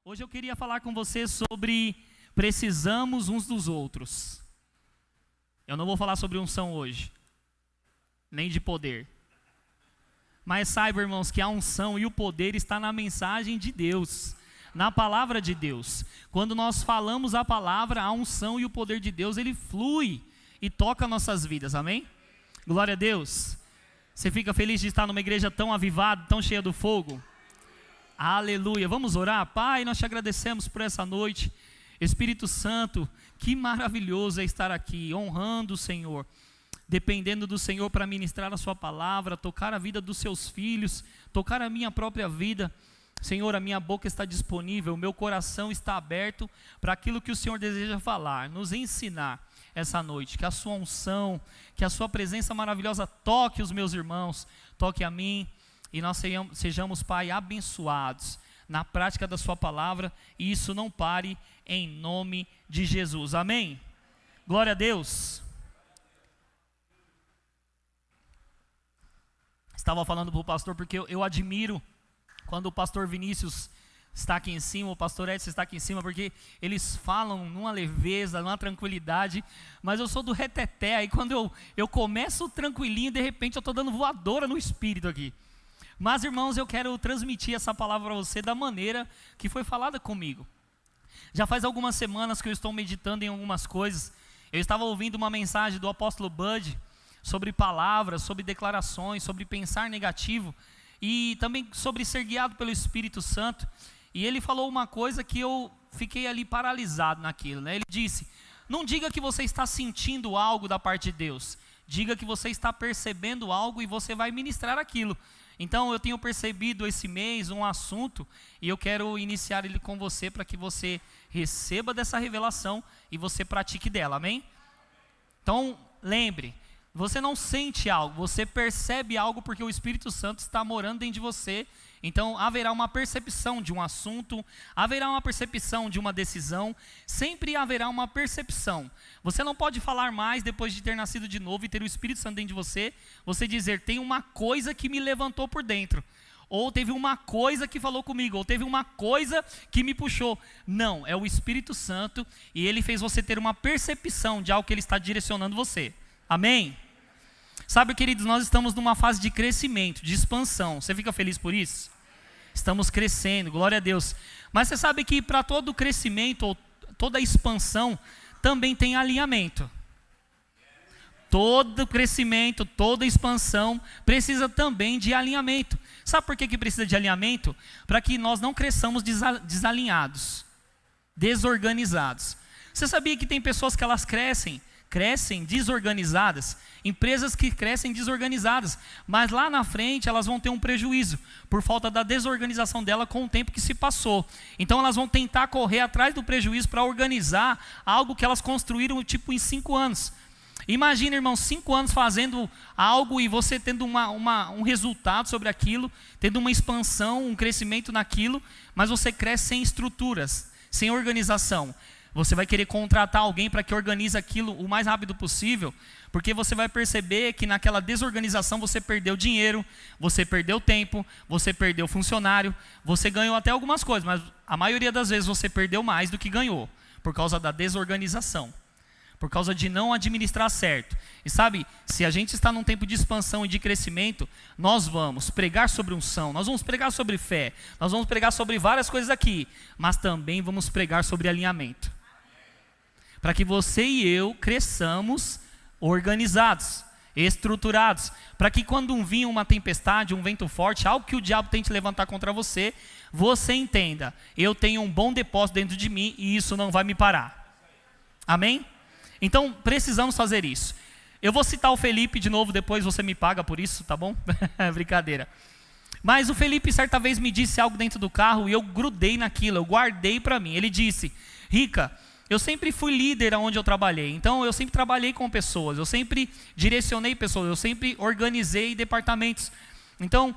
Hoje eu queria falar com você sobre precisamos uns dos outros. Eu não vou falar sobre unção hoje, nem de poder. Mas saiba, irmãos, que a unção e o poder está na mensagem de Deus, na palavra de Deus. Quando nós falamos a palavra, a unção e o poder de Deus, ele flui e toca nossas vidas, amém? Glória a Deus. Você fica feliz de estar numa igreja tão avivada, tão cheia do fogo? Aleluia. Vamos orar? Pai, nós te agradecemos por essa noite. Espírito Santo, que maravilhoso é estar aqui, honrando o Senhor, dependendo do Senhor para ministrar a sua palavra, tocar a vida dos seus filhos, tocar a minha própria vida. Senhor, a minha boca está disponível, o meu coração está aberto para aquilo que o Senhor deseja falar, nos ensinar essa noite. Que a sua unção, que a sua presença maravilhosa toque os meus irmãos, toque a mim, e nós sejamos, Pai, abençoados na prática da sua palavra, e isso não pare em nome de Jesus, amém? Glória a Deus. Estava falando para o pastor, porque eu admiro quando o pastor Vinícius está aqui em cima, o pastor Edson está aqui em cima, porque eles falam numa leveza, numa tranquilidade, mas eu sou do reteté, aí quando eu começo tranquilinho, de repente eu estou dando voadora no espírito aqui. Mas, irmãos, eu quero transmitir essa palavra para você da maneira que foi falada comigo. Já faz algumas semanas que eu estou meditando em algumas coisas. Eu estava ouvindo uma mensagem do apóstolo Bud sobre palavras, sobre declarações, sobre pensar negativo e também sobre ser guiado pelo Espírito Santo. E ele falou uma coisa que eu fiquei ali paralisado naquilo, né? Ele disse: não diga que você está sentindo algo da parte de Deus, diga que você está percebendo algo e você vai ministrar aquilo. Então eu tenho percebido esse mês um assunto e eu quero iniciar ele com você para que você receba dessa revelação e você pratique dela, amém? Então lembre, você não sente algo, você percebe algo porque o Espírito Santo está morando dentro de você. Então haverá uma percepção de um assunto, haverá uma percepção de uma decisão, sempre haverá uma percepção. Você não pode falar mais depois de ter nascido de novo e ter o Espírito Santo dentro de você, você dizer, tem uma coisa que me levantou por dentro, ou teve uma coisa que falou comigo, ou teve uma coisa que me puxou. Não, é o Espírito Santo e ele fez você ter uma percepção de algo que ele está direcionando você, amém? Sabe, queridos, nós estamos numa fase de crescimento, de expansão. Você fica feliz por isso? Estamos crescendo, glória a Deus. Mas você sabe que para todo crescimento, ou toda expansão, também tem alinhamento. Todo crescimento, toda expansão precisa também de alinhamento. Sabe por que precisa de alinhamento? Para que nós não cresçamos desalinhados, desorganizados. Você sabia que tem pessoas que elas crescem desorganizadas, empresas que crescem desorganizadas, mas lá na frente elas vão ter um prejuízo, por falta da desorganização dela com o tempo que se passou. Então elas vão tentar correr atrás do prejuízo para organizar algo que elas construíram tipo em 5 anos. Imagina, irmão, 5 anos fazendo algo e você tendo um resultado sobre aquilo, tendo uma expansão, um crescimento naquilo, mas você cresce sem estruturas, sem organização. Você vai querer contratar alguém para que organize aquilo o mais rápido possível, porque você vai perceber que naquela desorganização você perdeu dinheiro, você perdeu tempo, você perdeu funcionário, você ganhou até algumas coisas, mas a maioria das vezes você perdeu mais do que ganhou, por causa da desorganização, por causa de não administrar certo. E sabe, se a gente está num tempo de expansão e de crescimento, nós vamos pregar sobre unção, nós vamos pregar sobre fé, nós vamos pregar sobre várias coisas aqui, mas também vamos pregar sobre alinhamento. Para que você e eu cresçamos organizados, estruturados, para que quando vir uma tempestade, um vento forte, algo que o diabo tente levantar contra você, você entenda, eu tenho um bom depósito dentro de mim e isso não vai me parar, amém? Então precisamos fazer isso. Eu vou citar o Felipe de novo, depois você me paga por isso, tá bom? Brincadeira. Mas o Felipe certa vez me disse algo dentro do carro e eu grudei naquilo, eu guardei para mim. Ele disse: Rica, eu sempre fui líder onde eu trabalhei, então eu sempre trabalhei com pessoas, eu sempre direcionei pessoas, eu sempre organizei departamentos. Então,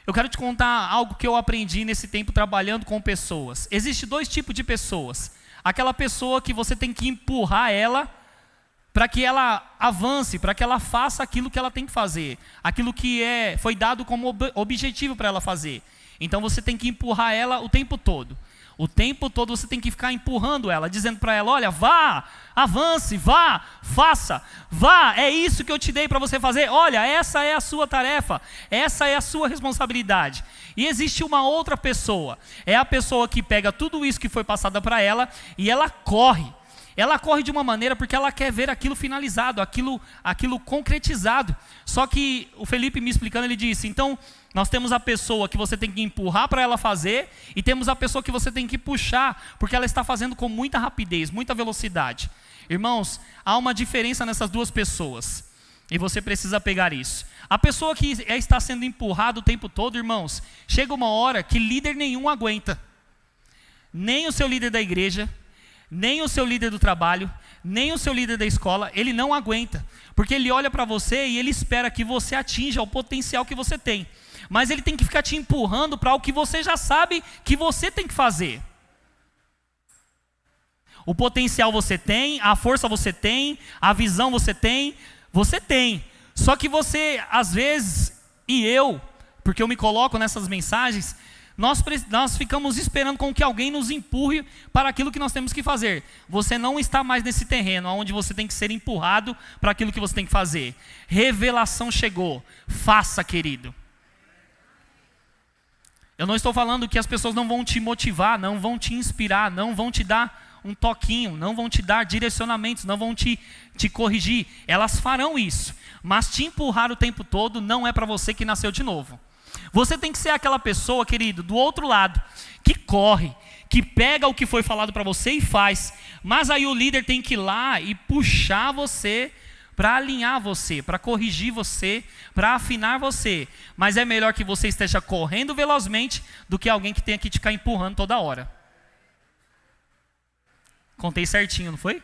eu quero te contar algo que eu aprendi nesse tempo trabalhando com pessoas. Existem 2 tipos de pessoas. Aquela pessoa que você tem que empurrar ela para que ela avance, para que ela faça aquilo que ela tem que fazer, aquilo que foi dado como objetivo para ela fazer. Então você tem que empurrar ela o tempo todo. O tempo todo você tem que ficar empurrando ela, dizendo para ela, olha, vá, avance, vá, faça, vá, é isso que eu te dei para você fazer, olha, essa é a sua tarefa, essa é a sua responsabilidade. E existe uma outra pessoa, é a pessoa que pega tudo isso que foi passado para ela e ela corre. Ela corre de uma maneira porque ela quer ver aquilo finalizado, aquilo concretizado. Só que o Felipe me explicando, ele disse, então nós temos a pessoa que você tem que empurrar para ela fazer e temos a pessoa que você tem que puxar, porque ela está fazendo com muita rapidez, muita velocidade. Irmãos, há uma diferença nessas duas pessoas e você precisa pegar isso. A pessoa que está sendo empurrada o tempo todo, irmãos, chega uma hora que líder nenhum aguenta. Nem o seu líder da igreja, nem o seu líder do trabalho, nem o seu líder da escola, ele não aguenta. Porque ele olha para você e ele espera que você atinja o potencial que você tem. Mas ele tem que ficar te empurrando para o que você já sabe que você tem que fazer. O potencial você tem, a força você tem, a visão você tem. Só que você, às vezes, e eu, porque eu me coloco nessas mensagens, nós ficamos esperando com que alguém nos empurre para aquilo que nós temos que fazer. Você não está mais nesse terreno, onde você tem que ser empurrado para aquilo que você tem que fazer. Revelação chegou. Faça, querido. Eu não estou falando que as pessoas não vão te motivar, não vão te inspirar, não vão te dar um toquinho, não vão te dar direcionamentos, não vão te corrigir. Elas farão isso. Mas te empurrar o tempo todo não é para você que nasceu de novo. Você tem que ser aquela pessoa, querido, do outro lado, que corre, que pega o que foi falado para você e faz. Mas aí o líder tem que ir lá e puxar você para alinhar você, para corrigir você, para afinar você. Mas é melhor que você esteja correndo velozmente do que alguém que tenha que te ficar empurrando toda hora. Contei certinho, não foi?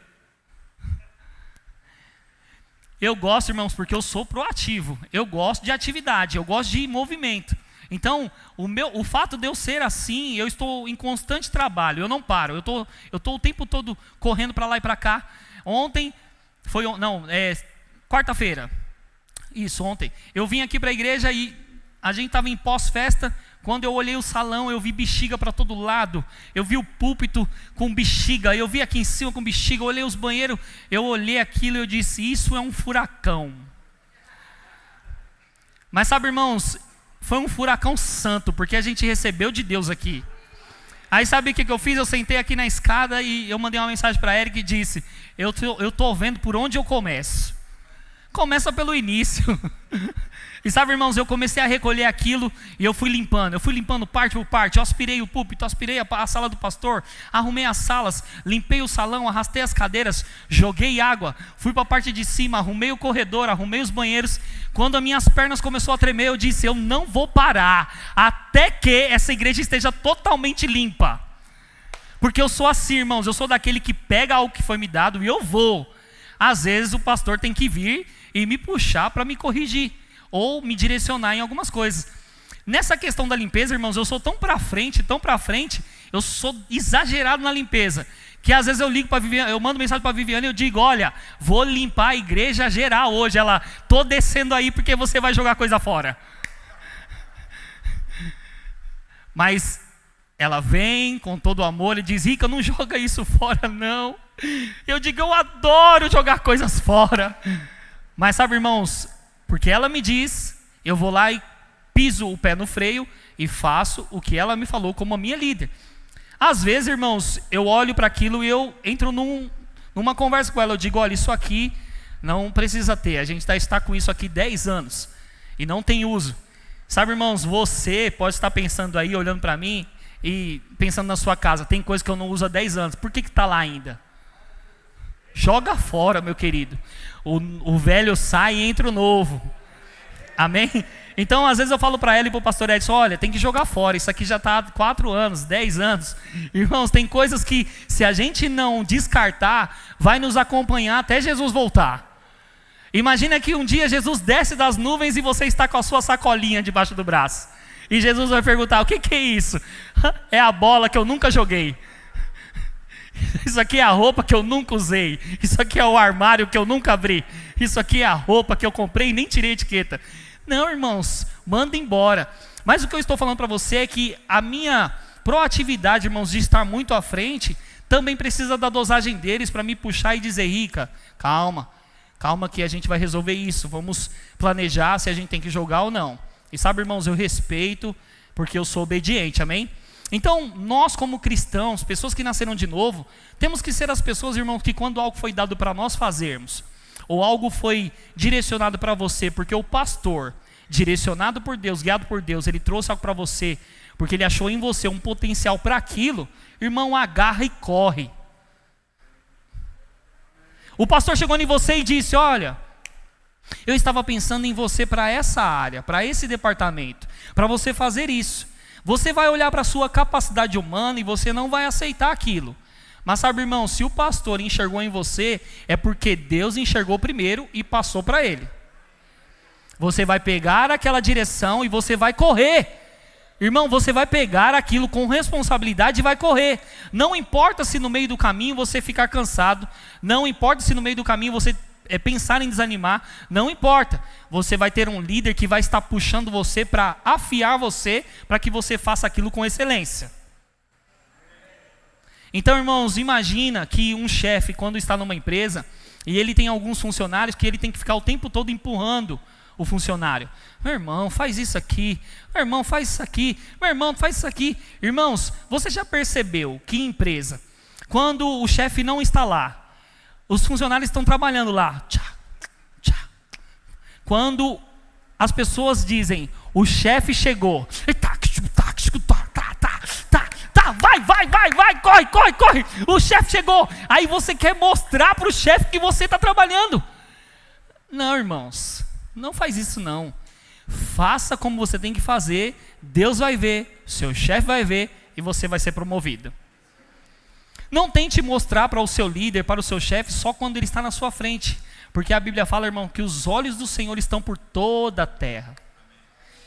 Eu gosto, irmãos, porque eu sou proativo. Eu gosto de atividade, eu gosto de movimento. Então, o fato de eu ser assim, eu estou em constante trabalho, eu não paro. Eu estou o tempo todo correndo para lá e para cá. Ontem, quarta-feira. Isso, ontem. Eu vim aqui para a igreja e a gente estava em pós-festa. Quando eu olhei o salão, eu vi bexiga para todo lado. Eu vi o púlpito com bexiga. Eu vi aqui em cima com bexiga. Eu olhei os banheiros. Eu olhei aquilo e eu disse, isso é um furacão. Mas sabe, irmãos, foi um furacão santo, porque a gente recebeu de Deus aqui. Aí sabe o que eu fiz? Eu sentei aqui na escada e eu mandei uma mensagem para a Eric e disse, eu estou vendo por onde eu começo. Começa pelo início. E sabe, irmãos, eu comecei a recolher aquilo e eu fui limpando parte por parte. Eu aspirei o púlpito, aspirei a sala do pastor, arrumei as salas, limpei o salão, arrastei as cadeiras, joguei água, fui para a parte de cima, arrumei o corredor, arrumei os banheiros. Quando as minhas pernas começaram a tremer, eu disse, eu não vou parar até que essa igreja esteja totalmente limpa. Porque eu sou assim, irmãos, eu sou daquele que pega algo que foi me dado e eu vou. Às vezes o pastor tem que vir e me puxar para me corrigir ou me direcionar em algumas coisas. Nessa questão da limpeza, irmãos, eu sou tão para frente, eu sou exagerado na limpeza, que às vezes eu ligo para Viviane, eu mando mensagem para Viviane e eu digo, olha, vou limpar a igreja geral hoje. Ela, tô descendo aí porque você vai jogar coisa fora. Mas ela vem com todo o amor e diz, Rica, não joga isso fora não. Eu digo, eu adoro jogar coisas fora. Mas sabe, irmãos, porque ela me diz, eu vou lá e piso o pé no freio e faço o que ela me falou como a minha líder. Às vezes, irmãos, eu olho para aquilo e eu entro numa conversa com ela. Eu digo, olha, isso aqui não precisa ter. A gente está com isso aqui 10 anos e não tem uso. Sabe, irmãos, você pode estar pensando aí, olhando para mim e pensando na sua casa, tem coisa que eu não uso há 10 anos. Por que está lá ainda? Joga fora, meu querido. O velho sai e entra o novo. Amém? Então, às vezes eu falo para ela e para o pastor Edson, olha, tem que jogar fora. Isso aqui já está há 4 anos, 10 anos. Irmãos, tem coisas que, se a gente não descartar, vai nos acompanhar até Jesus voltar. Imagina que um dia Jesus desce das nuvens e você está com a sua sacolinha debaixo do braço. E Jesus vai perguntar, o que é isso? É a bola que eu nunca joguei. Isso aqui é a roupa que eu nunca usei. Isso aqui é o armário que eu nunca abri. Isso aqui é a roupa que eu comprei e nem tirei a etiqueta. Não, irmãos, manda embora. Mas o que eu estou falando para você é que a minha proatividade, irmãos, de estar muito à frente, também precisa da dosagem deles para me puxar e dizer: Rica, calma que a gente vai resolver isso, vamos planejar se a gente tem que jogar ou não. E sabe, irmãos, eu respeito, porque eu sou obediente, amém? Então, nós como cristãos, pessoas que nasceram de novo, temos que ser as pessoas, irmãos, que quando algo foi dado para nós fazermos, ou algo foi direcionado para você, porque o pastor, direcionado por Deus, guiado por Deus, ele trouxe algo para você, porque ele achou em você um potencial para aquilo, irmão, agarra e corre. O pastor chegou em você e disse: olha, eu estava pensando em você para essa área, para esse departamento, para você fazer isso. Você vai olhar para a sua capacidade humana e você não vai aceitar aquilo. Mas sabe, irmão, se o pastor enxergou em você, é porque Deus enxergou primeiro e passou para ele. Você vai pegar aquela direção e você vai correr. Irmão, você vai pegar aquilo com responsabilidade e vai correr. Não importa se no meio do caminho você ficar cansado, não importa se no meio do caminho você pensar em desanimar, não importa. Você vai ter um líder que vai estar puxando você para afiar você, para que você faça aquilo com excelência. Então, irmãos, imagina que um chefe, quando está numa empresa, e ele tem alguns funcionários que ele tem que ficar o tempo todo empurrando o funcionário. Meu irmão, faz isso aqui. Meu irmão, faz isso aqui. Meu irmão, faz isso aqui. Irmãos, você já percebeu que empresa, quando o chefe não está lá, os funcionários estão trabalhando lá. Tchá, tchá. Quando as pessoas dizem: o chefe chegou. Vai, corre. O chefe chegou. Aí você quer mostrar para o chefe que você está trabalhando. Não, irmãos, não faz isso não. Faça como você tem que fazer. Deus vai ver, seu chefe vai ver e você vai ser promovido. Não tente mostrar para o seu líder, para o seu chefe, só quando ele está na sua frente. Porque a Bíblia fala, irmão, que os olhos do Senhor estão por toda a terra.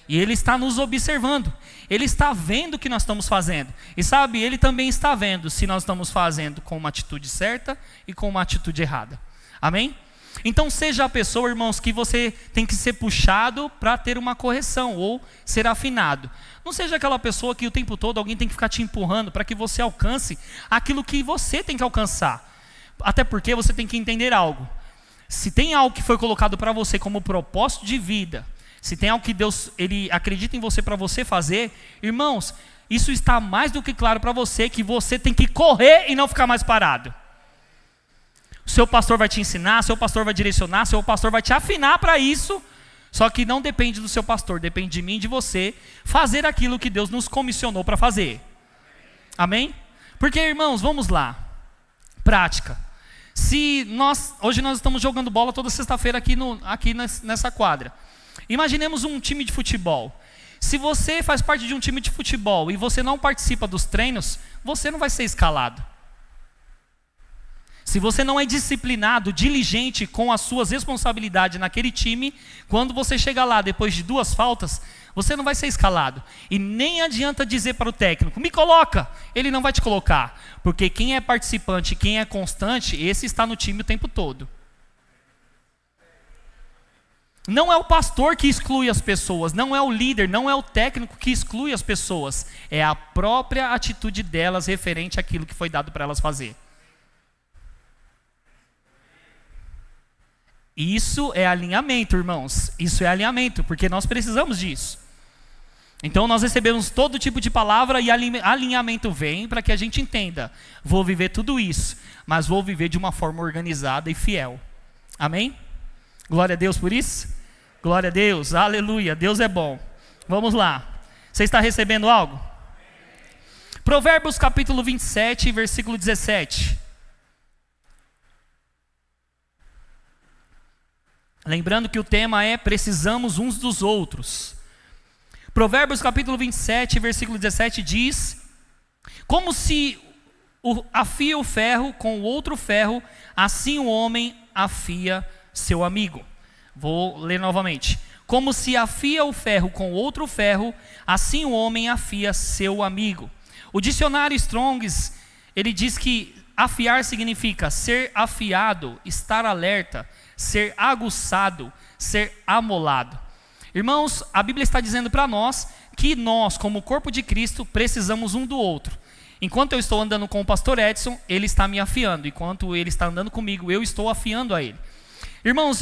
E Ele está nos observando. Ele está vendo o que nós estamos fazendo. E sabe, Ele também está vendo se nós estamos fazendo com uma atitude certa e com uma atitude errada. Amém? Então seja a pessoa, irmãos, que você tem que ser puxado para ter uma correção ou ser afinado. Não seja aquela pessoa que o tempo todo alguém tem que ficar te empurrando para que você alcance aquilo que você tem que alcançar. Até porque você tem que entender algo. Se tem algo que foi colocado para você como propósito de vida, se tem algo que Deus ele acredita em você para você fazer, irmãos, isso está mais do que claro para você que você tem que correr e não ficar mais parado. Seu pastor vai te ensinar, seu pastor vai direcionar, seu pastor vai te afinar para isso. Só que não depende do seu pastor, depende de mim e de você fazer aquilo que Deus nos comissionou para fazer. Amém? Porque, irmãos, vamos lá. Prática. Hoje nós estamos jogando bola toda sexta-feira aqui nessa quadra. Imaginemos um time de futebol. Se você faz parte de um time de futebol e você não participa dos treinos, você não vai ser escalado. Se você não é disciplinado, diligente com as suas responsabilidades naquele time, quando você chegar lá depois de 2 faltas, você não vai ser escalado. E nem adianta dizer para o técnico: me coloca. Ele não vai te colocar. Porque quem é participante, quem é constante, esse está no time o tempo todo. Não é o pastor que exclui as pessoas, não é o líder, não é o técnico que exclui as pessoas. É a própria atitude delas referente àquilo que foi dado para elas fazer. Isso é alinhamento, irmãos. Isso é alinhamento, porque nós precisamos disso. Então nós recebemos todo tipo de palavra e alinhamento vem para que a gente entenda. Vou viver tudo isso, mas vou viver de uma forma organizada e fiel. Amém? Glória a Deus por isso. Glória a Deus, aleluia, Deus é bom. Vamos lá. Você está recebendo algo? Provérbios capítulo 27, versículo 17. Lembrando que o tema é: precisamos uns dos outros. Provérbios capítulo 27, versículo 17 diz: como se afia o ferro com o outro ferro, assim o homem afia seu amigo. Vou ler novamente. Como se afia o ferro com outro ferro, assim o homem afia seu amigo. O dicionário Strong's, ele diz que afiar significa ser afiado, estar alerta, ser aguçado, ser amolado. Irmãos, a Bíblia está dizendo para nós que nós, como corpo de Cristo, precisamos um do outro. Enquanto eu estou andando com o pastor Edson, ele está me afiando. Enquanto ele está andando comigo, eu estou afiando a ele. Irmãos,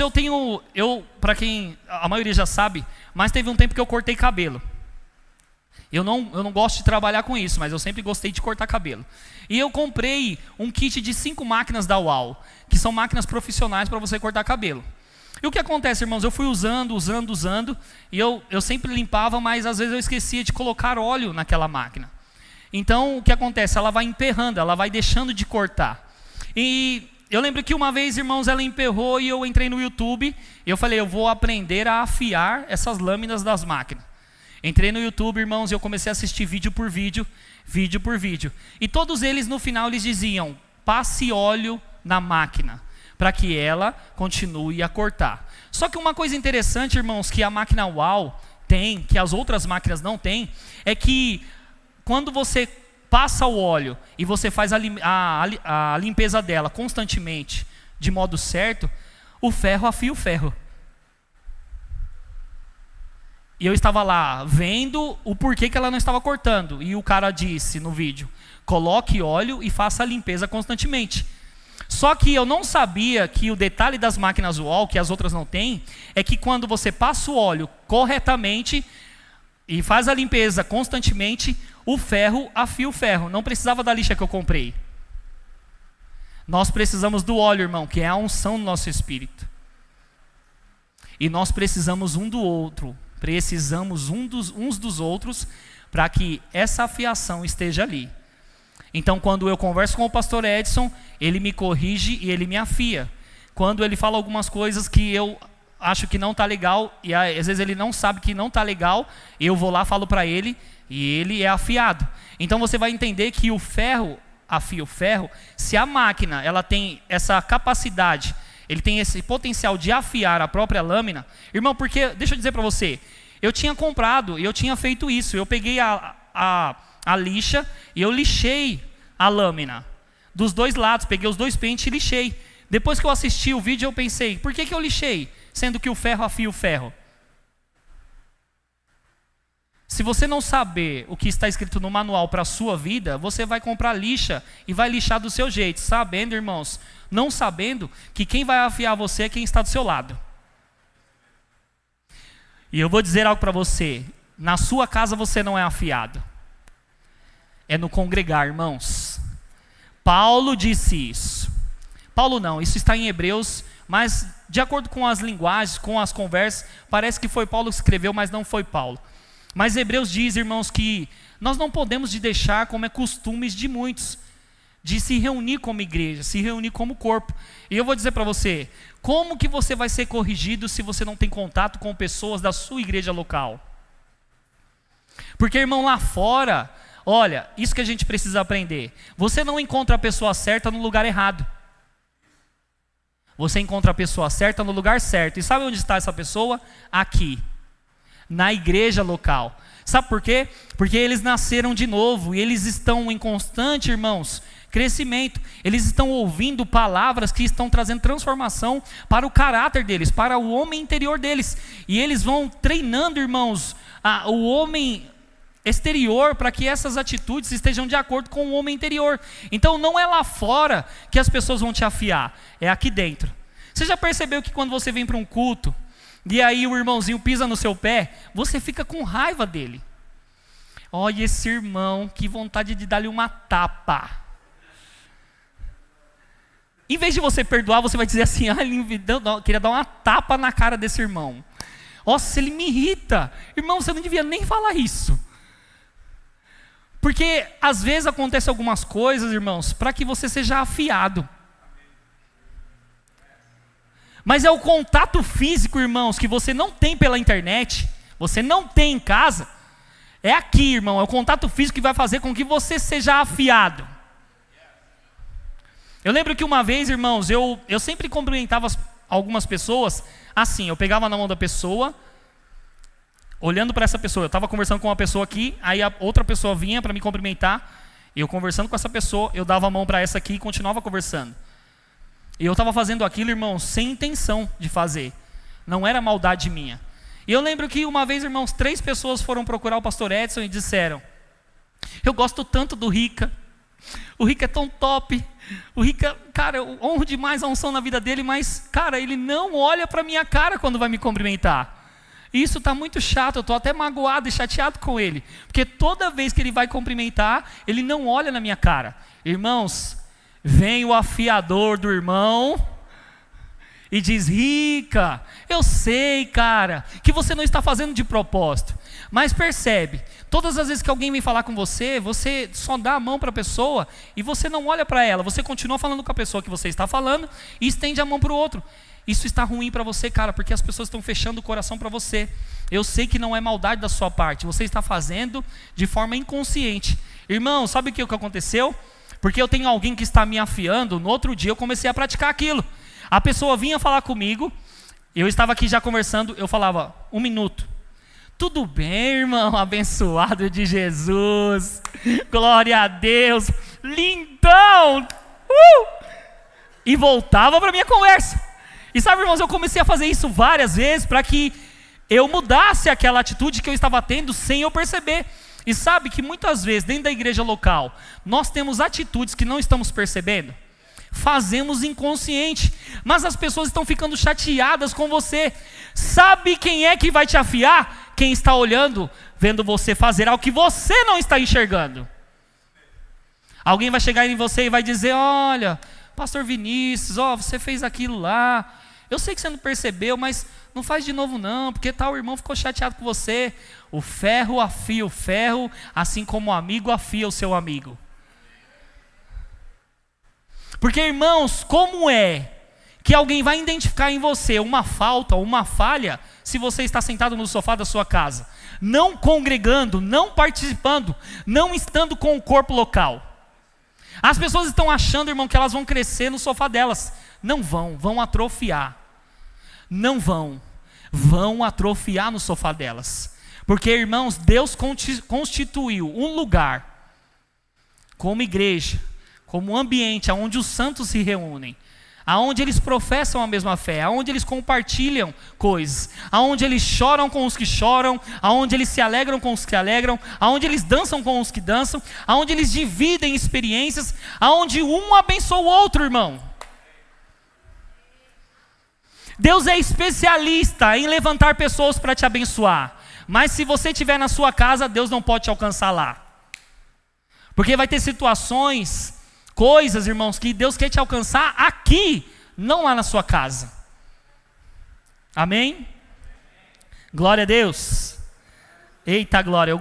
para quem a maioria já sabe, mas teve um tempo que eu cortei cabelo. Eu não gosto de trabalhar com isso, mas eu sempre gostei de cortar cabelo. E eu comprei um kit de 5 máquinas da UAU, que são máquinas profissionais para você cortar cabelo. E o que acontece, irmãos? Eu fui usando, e eu sempre limpava, mas às vezes eu esquecia de colocar óleo naquela máquina. Então, o que acontece? Ela vai emperrando, ela vai deixando de cortar. E eu lembro que uma vez, irmãos, ela emperrou e eu entrei no YouTube, e eu falei, eu vou aprender a afiar essas lâminas das máquinas. Entrei no YouTube, irmãos, e eu comecei a assistir vídeo por vídeo. E todos eles, no final, eles diziam, passe óleo na máquina, para que ela continue a cortar. Só que uma coisa interessante, irmãos, que a máquina UAU tem, que as outras máquinas não têm, é que quando você passa o óleo e você faz a limpeza dela constantemente, de modo certo, o ferro afia o ferro. E eu estava lá vendo o porquê que ela não estava cortando. E o cara disse no vídeo, coloque óleo e faça a limpeza constantemente. Só que eu não sabia que o detalhe das máquinas UAU, que as outras não têm, é que quando você passa o óleo corretamente e faz a limpeza constantemente, o ferro afia o ferro. Não precisava da lixa que eu comprei. Nós precisamos do óleo, irmão, que é a unção do nosso espírito. E nós precisamos um do outro. Precisamos uns dos outros para que essa afiação esteja ali. Então, quando eu converso com o pastor Edson, ele me corrige e ele me afia. Quando ele fala algumas coisas que eu acho que não está legal, e às vezes ele não sabe que não está legal, eu vou lá, falo para ele, e ele é afiado. Então você vai entender que o ferro afia o ferro, se a máquina ela tem essa capacidade, ele tem esse potencial de afiar a própria lâmina. Irmão, porque, deixa eu dizer para você, eu tinha comprado e eu tinha feito isso. Eu peguei a lixa e eu lixei a lâmina dos dois lados, peguei os dois pentes e lixei. Depois que eu assisti o vídeo, eu pensei, por que eu lixei? Sendo que o ferro afia o ferro. Se você não saber o que está escrito no manual para a sua vida, você vai comprar lixa e vai lixar do seu jeito, sabendo, irmãos, não sabendo que quem vai afiar você é quem está do seu lado. E eu vou dizer algo para você, na sua casa você não é afiado. É no congregar, irmãos. Paulo disse isso. Paulo não, isso está em Hebreus, mas de acordo com as linguagens, com as conversas, parece que foi Paulo que escreveu, mas não foi Paulo. Mas Hebreus diz, irmãos, que nós não podemos deixar, como é costumes de muitos, de se reunir como igreja, se reunir como corpo. E eu vou dizer para você, como que você vai ser corrigido se você não tem contato com pessoas da sua igreja local? Porque, irmão, lá fora, olha, isso que a gente precisa aprender. Você não encontra a pessoa certa no lugar errado. Você encontra a pessoa certa no lugar certo. E sabe onde está essa pessoa? Aqui. Na igreja local. Sabe por quê? Porque eles nasceram de novo e eles estão em constante, irmãos, crescimento. Eles estão ouvindo palavras que estão trazendo transformação para o caráter deles, para o homem interior deles. E eles vão treinando, irmãos, o homem exterior para que essas atitudes estejam de acordo com o homem interior. Então não é lá fora que as pessoas vão te afiar, é aqui dentro. Você já percebeu que quando você vem para um culto e aí o irmãozinho pisa no seu pé, você fica com raiva dele? Olha esse irmão, que vontade de dar-lhe uma tapa. Em vez de você perdoar, você vai dizer assim, queria dar uma tapa na cara desse irmão. Nossa, ele me irrita. Irmão, você não devia nem falar isso. Porque às vezes acontecem algumas coisas, irmãos, para que você seja afiado. Mas é o contato físico, irmãos, que você não tem pela internet, você não tem em casa, é aqui, irmão, é o contato físico que vai fazer com que você seja afiado. Eu lembro que uma vez, irmãos, eu sempre cumprimentava algumas pessoas assim, eu pegava na mão da pessoa, olhando para essa pessoa, eu estava conversando com uma pessoa aqui, aí a outra pessoa vinha para me cumprimentar, eu conversando com essa pessoa, eu dava a mão para essa aqui e continuava conversando. E eu estava fazendo aquilo, irmãos, sem intenção de fazer. Não era maldade minha. E eu lembro que uma vez, irmãos, 3 pessoas foram procurar o pastor Edson e disseram: eu gosto tanto do Rica, o Rica é tão top, o Rica, cara, eu honro demais a unção na vida dele, mas, cara, ele não olha para minha cara quando vai me cumprimentar. Isso está muito chato, eu estou até magoado e chateado com ele, porque toda vez que ele vai cumprimentar, ele não olha na minha cara. Irmãos, vem o afiador do irmão e diz: Rica, eu sei, cara, que você não está fazendo de propósito, mas percebe, todas as vezes que alguém vem falar com você, você só dá a mão para a pessoa e você não olha para ela, você continua falando com a pessoa que você está falando e estende a mão para o outro. Isso está ruim para você, cara, porque as pessoas estão fechando o coração para você. Eu sei que não é maldade da sua parte, você está fazendo de forma inconsciente. Irmão, sabe o que aconteceu? Porque eu tenho alguém que está me afiando, no outro dia eu comecei a praticar aquilo. A pessoa vinha falar comigo, eu estava aqui já conversando, eu falava: 1 minuto. Tudo bem, irmão, abençoado de Jesus, glória a Deus, lindão, e voltava para a minha conversa. E sabe, irmãos, eu comecei a fazer isso várias vezes para que eu mudasse aquela atitude que eu estava tendo sem eu perceber. E sabe que muitas vezes dentro da igreja local, nós temos atitudes que não estamos percebendo, fazemos inconsciente, mas as pessoas estão ficando chateadas com você. Sabe quem é que vai te afiar? Quem está olhando, vendo você fazer algo que você não está enxergando. Alguém vai chegar em você e vai dizer: olha, pastor Vinícius, você fez aquilo lá, eu sei que você não percebeu, mas não faz de novo não, porque tal irmão ficou chateado com você. O ferro afia o ferro, assim como o amigo afia o seu amigo. Porque, irmãos, como é que alguém vai identificar em você uma falta ou uma falha se você está sentado no sofá da sua casa, não congregando, não participando, não estando com o corpo local? As pessoas estão achando, irmão, que elas vão crescer no sofá delas. Não vão atrofiar. Não vão atrofiar no sofá delas. Porque, irmãos, Deus constituiu um lugar como igreja, como um ambiente onde os santos se reúnem, aonde eles professam a mesma fé, aonde eles compartilham coisas, aonde eles choram com os que choram, aonde eles se alegram com os que alegram, aonde eles dançam com os que dançam, aonde eles dividem experiências, aonde um abençoa o outro, irmão. Deus é especialista em levantar pessoas para te abençoar, mas se você estiver na sua casa, Deus não pode te alcançar lá, porque vai ter situações, coisas, irmãos, que Deus quer te alcançar aqui, não lá na sua casa. Amém? Glória a Deus. Eita glória.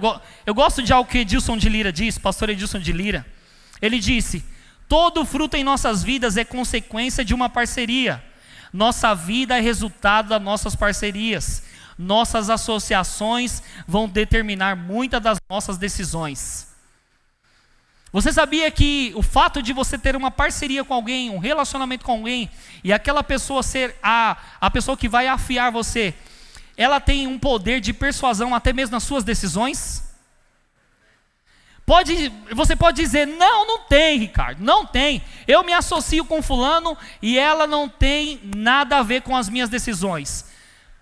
Eu gosto de algo que Edilson de Lira diz, pastor Edilson de Lira. Ele disse: todo fruto em nossas vidas é consequência de uma parceria. Nossa vida é resultado das nossas parcerias. Nossas associações vão determinar muitas das nossas decisões. Você sabia que o fato de você ter uma parceria com alguém, um relacionamento com alguém, e aquela pessoa ser a pessoa que vai afiar você, ela tem um poder de persuasão até mesmo nas suas decisões? Você pode dizer: não tem, Ricardo, não tem. Eu me associo com fulano e ela não tem nada a ver com as minhas decisões.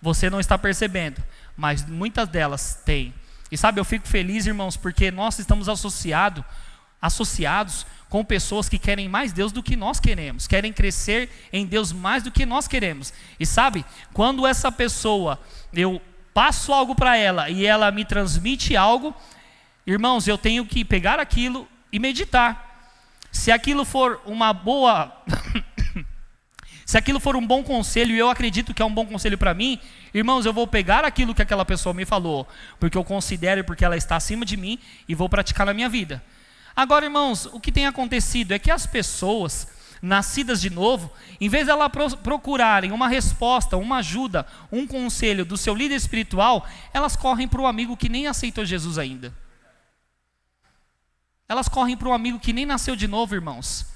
Você não está percebendo, mas muitas delas têm. E sabe, eu fico feliz, irmãos, porque nós estamos associados com pessoas que querem mais Deus do que nós queremos, querem crescer em Deus mais do que nós queremos. E sabe, quando essa pessoa, eu passo algo para ela e ela me transmite algo, irmãos, eu tenho que pegar aquilo e meditar. Se aquilo for uma boa se aquilo for um bom conselho, e eu acredito que é um bom conselho para mim, irmãos, eu vou pegar aquilo que aquela pessoa me falou, porque eu considero e porque ela está acima de mim, e vou praticar na minha vida. Agora, irmãos, o que tem acontecido é que as pessoas nascidas de novo, em vez de elas procurarem uma resposta, uma ajuda, um conselho do seu líder espiritual, elas correm para o amigo que nem aceitou Jesus ainda. Elas correm para o amigo que nem nasceu de novo, irmãos.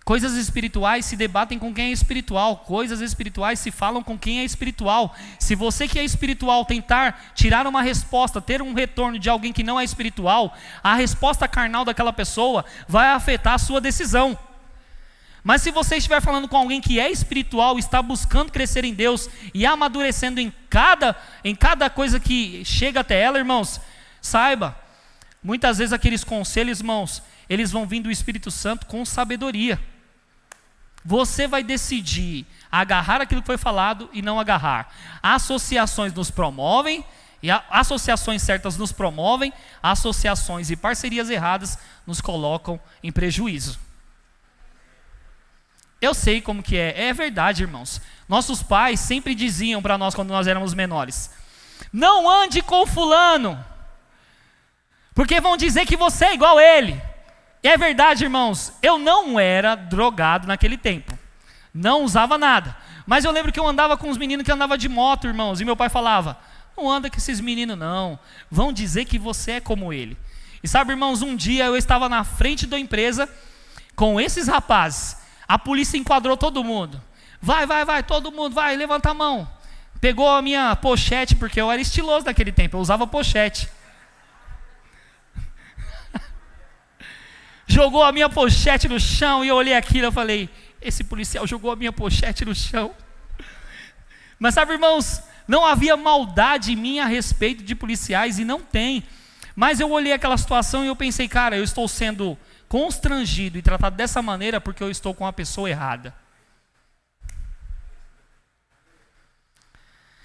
Coisas espirituais se debatem com quem é espiritual. Coisas espirituais se falam com quem é espiritual. Se você que é espiritual tentar tirar uma resposta, ter um retorno de alguém que não é espiritual, a resposta carnal daquela pessoa vai afetar a sua decisão. Mas se você estiver falando com alguém que é espiritual, está buscando crescer em Deus e amadurecendo em cada coisa que chega até ela, irmãos, saiba, muitas vezes aqueles conselhos, irmãos, eles vão vir do Espírito Santo com sabedoria. Você vai decidir agarrar aquilo que foi falado e não agarrar. Associações nos promovem, e associações certas nos promovem, associações e parcerias erradas nos colocam em prejuízo. Eu sei como que é verdade, irmãos. Nossos pais sempre diziam para nós quando nós éramos menores: não ande com fulano, porque vão dizer que você é igual a ele. E é verdade, irmãos, eu não era drogado naquele tempo, não usava nada, mas eu lembro que eu andava com uns meninos que andavam de moto, irmãos, e meu pai falava: não anda com esses meninos não, vão dizer que você é como ele. E sabe, irmãos, um dia eu estava na frente da empresa com esses rapazes, a polícia enquadrou todo mundo, vai, todo mundo, vai, levanta a mão, pegou a minha pochete, porque eu era estiloso naquele tempo, eu usava pochete, jogou a minha pochete no chão, e eu olhei aquilo e falei: esse policial jogou a minha pochete no chão. Mas sabe, irmãos, não havia maldade em mim a respeito de policiais, e não tem. Mas eu olhei aquela situação e eu pensei: cara, eu estou sendo constrangido e tratado dessa maneira porque eu estou com a pessoa errada.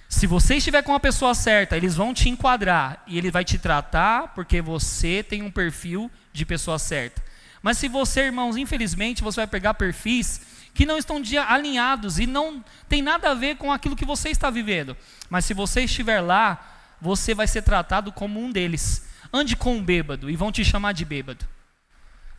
Se você estiver com a pessoa certa, eles vão te enquadrar e ele vai te tratar porque você tem um perfil de pessoa certa. Mas se você, irmãos, infelizmente, você vai pegar perfis que não estão alinhados e não tem nada a ver com aquilo que você está vivendo. Mas se você estiver lá, você vai ser tratado como um deles. Ande com um bêbado e vão te chamar de bêbado.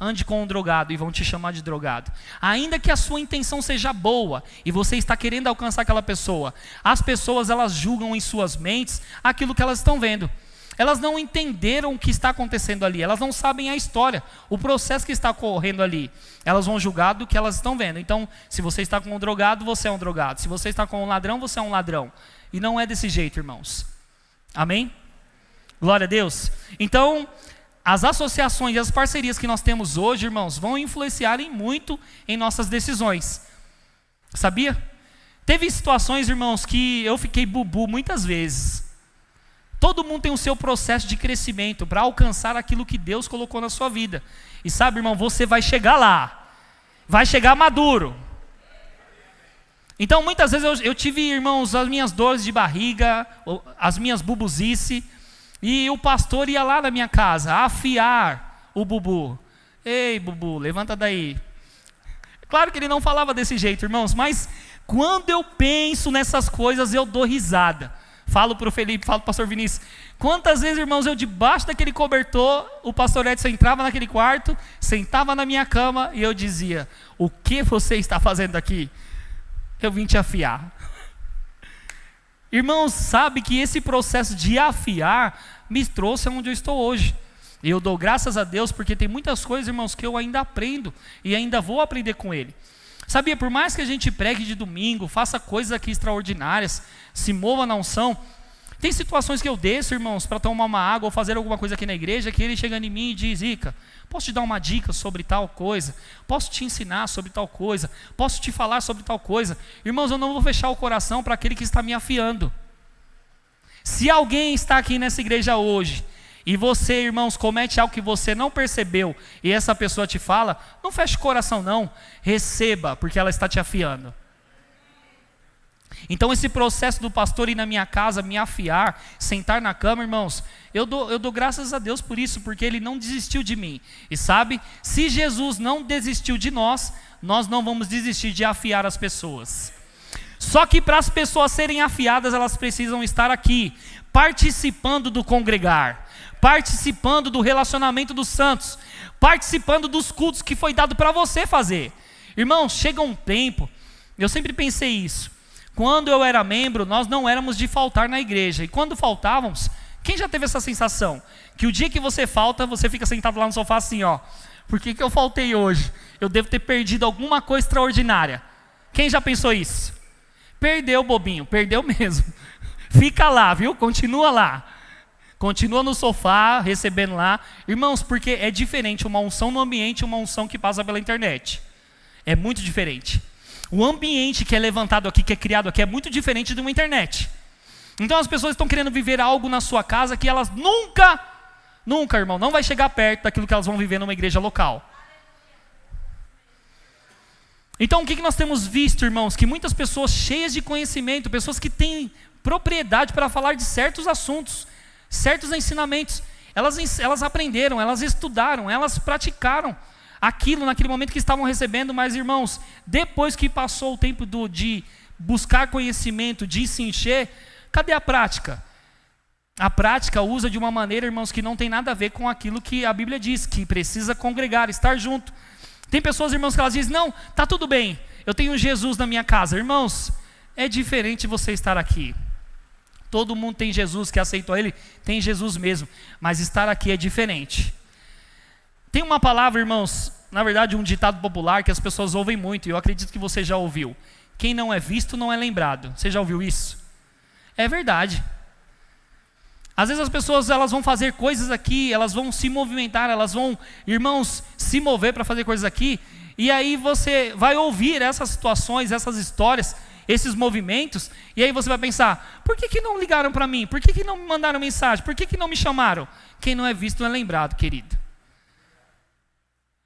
Ande com um drogado e vão te chamar de drogado. Ainda que a sua intenção seja boa e você está querendo alcançar aquela pessoa, as pessoas, elas julgam em suas mentes aquilo que elas estão vendo. Elas não entenderam o que está acontecendo ali, elas não sabem a história, o processo que está ocorrendo ali. Elas vão julgar do que elas estão vendo. Então, se você está com um drogado, você é um drogado. Se você está com um ladrão, você é um ladrão. E não é desse jeito, irmãos. Amém? Glória a Deus. Então, as associações e as parcerias que nós temos hoje, irmãos, vão influenciar muito em nossas decisões. Sabia? Teve situações, irmãos, que eu fiquei bubu muitas vezes. Todo mundo tem o seu processo de crescimento para alcançar aquilo que Deus colocou na sua vida. E sabe, irmão, você vai chegar lá. Vai chegar maduro. Então, muitas vezes eu tive, irmãos, as minhas dores de barriga, as minhas bubuzice, e o pastor ia lá na minha casa afiar o bubu. Ei, bubu, levanta daí. Claro que ele não falava desse jeito, irmãos, mas quando eu penso nessas coisas, eu dou risada. Falo para o Felipe, falo para o pastor Vinícius: quantas vezes, irmãos, eu debaixo daquele cobertor, o pastor Edson entrava naquele quarto, sentava na minha cama e eu dizia: o que você está fazendo aqui? Eu vim te afiar. Irmãos, sabe que esse processo de afiar me trouxe aonde eu estou hoje. E eu dou graças a Deus porque tem muitas coisas, irmãos, que eu ainda aprendo e ainda vou aprender com Ele. Sabia, por mais que a gente pregue de domingo, faça coisas aqui extraordinárias, se mova na unção, tem situações que eu desço, irmãos, para tomar uma água ou fazer alguma coisa aqui na igreja, que ele chega em mim e diz: Ica, posso te dar uma dica sobre tal coisa? Posso te ensinar sobre tal coisa? Posso te falar sobre tal coisa? Irmãos, eu não vou fechar o coração para aquele que está me afiando. Se alguém está aqui nessa igreja hoje e você, irmãos, comete algo que você não percebeu e essa pessoa te fala, não feche o coração não, receba, porque ela está te afiando. Então esse processo do pastor ir na minha casa, me afiar, sentar na cama, irmãos, eu dou graças a Deus por isso, porque Ele não desistiu de mim. E sabe, se Jesus não desistiu de nós, nós não vamos desistir de afiar as pessoas. Só que para as pessoas serem afiadas, elas precisam estar aqui, participando do congregar, participando do relacionamento dos santos, participando dos cultos que foi dado para você fazer. Irmãos, chega um tempo, eu sempre pensei isso, quando eu era membro, nós não éramos de faltar na igreja, e quando faltávamos, quem já teve essa sensação? Que o dia que você falta, você fica sentado lá no sofá assim, ó, por que eu faltei hoje? Eu devo ter perdido alguma coisa extraordinária. Quem já pensou isso? Perdeu, bobinho, perdeu mesmo. Fica lá, viu? Continua lá. Continua no sofá, recebendo lá. Irmãos, porque é diferente uma unção no ambiente e uma unção que passa pela internet. É muito diferente. O ambiente que é levantado aqui, que é criado aqui, é muito diferente de uma internet. Então as pessoas estão querendo viver algo na sua casa que elas nunca, irmão, não vai chegar perto daquilo que elas vão viver numa igreja local. Então o que nós temos visto, irmãos? Que muitas pessoas cheias de conhecimento, pessoas que têm propriedade para falar de certos assuntos, certos ensinamentos, elas aprenderam, elas estudaram, elas praticaram aquilo naquele momento que estavam recebendo, mas irmãos, depois que passou o tempo de buscar conhecimento, de se encher, cadê a prática? A prática usa de uma maneira, irmãos, que não tem nada a ver com aquilo que a Bíblia diz, que precisa congregar, estar junto. Tem pessoas, irmãos, que elas dizem, não, tá tudo bem, eu tenho Jesus na minha casa. Irmãos, é diferente você estar aqui. Todo mundo tem Jesus, que aceitou Ele, tem Jesus mesmo, mas estar aqui é diferente. Tem uma palavra, irmãos, na verdade um ditado popular que as pessoas ouvem muito, e eu acredito que você já ouviu. Quem não é visto não é lembrado. Você já ouviu isso? É verdade. Às vezes as pessoas elas vão fazer coisas aqui, elas vão se movimentar, elas vão, irmãos, se mover para fazer coisas aqui, e aí você vai ouvir essas situações, essas histórias, esses movimentos, e aí você vai pensar, por que não ligaram para mim? Por que não me mandaram mensagem? Por que não me chamaram? Quem não é visto não é lembrado, querido.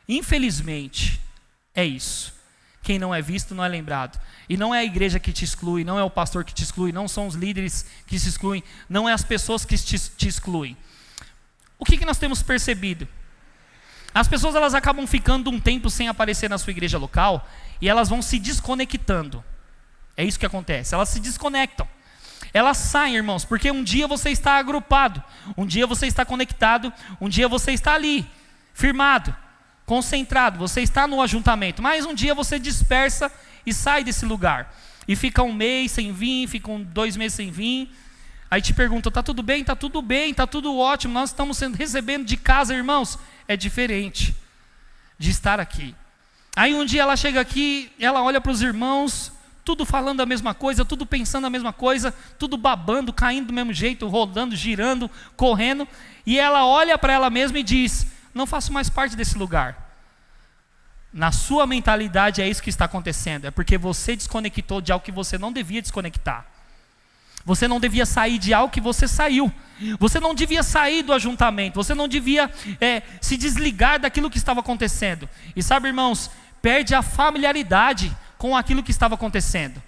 Infelizmente, é isso. Quem não é visto não é lembrado. E não é a igreja que te exclui, não é o pastor que te exclui, não são os líderes que te excluem, não é as pessoas que te excluem. O que nós temos percebido? As pessoas elas acabam ficando um tempo sem aparecer na sua igreja local e elas vão se desconectando. É isso que acontece, elas se desconectam. Elas saem, irmãos, porque um dia você está agrupado, um dia você está conectado, um dia você está ali, firmado, concentrado, você está no ajuntamento, mas um dia você dispersa e sai desse lugar, e fica um mês sem vir, fica 2 meses sem vir, aí te perguntam, está tudo bem? Está tudo bem, está tudo ótimo, nós estamos recebendo de casa, irmãos. É diferente de estar aqui. Aí um dia ela chega aqui, ela olha para os irmãos, tudo falando a mesma coisa, tudo pensando a mesma coisa, tudo babando, caindo do mesmo jeito, rodando, girando, correndo, e ela olha para ela mesma e diz, não faço mais parte desse lugar. Na sua mentalidade é isso que está acontecendo, é porque você desconectou de algo que você não devia desconectar. Você não devia sair de algo que você saiu. Você não devia sair do ajuntamento, você não devia se desligar daquilo que estava acontecendo. E sabe, irmãos, perde a familiaridade com aquilo que estava acontecendo.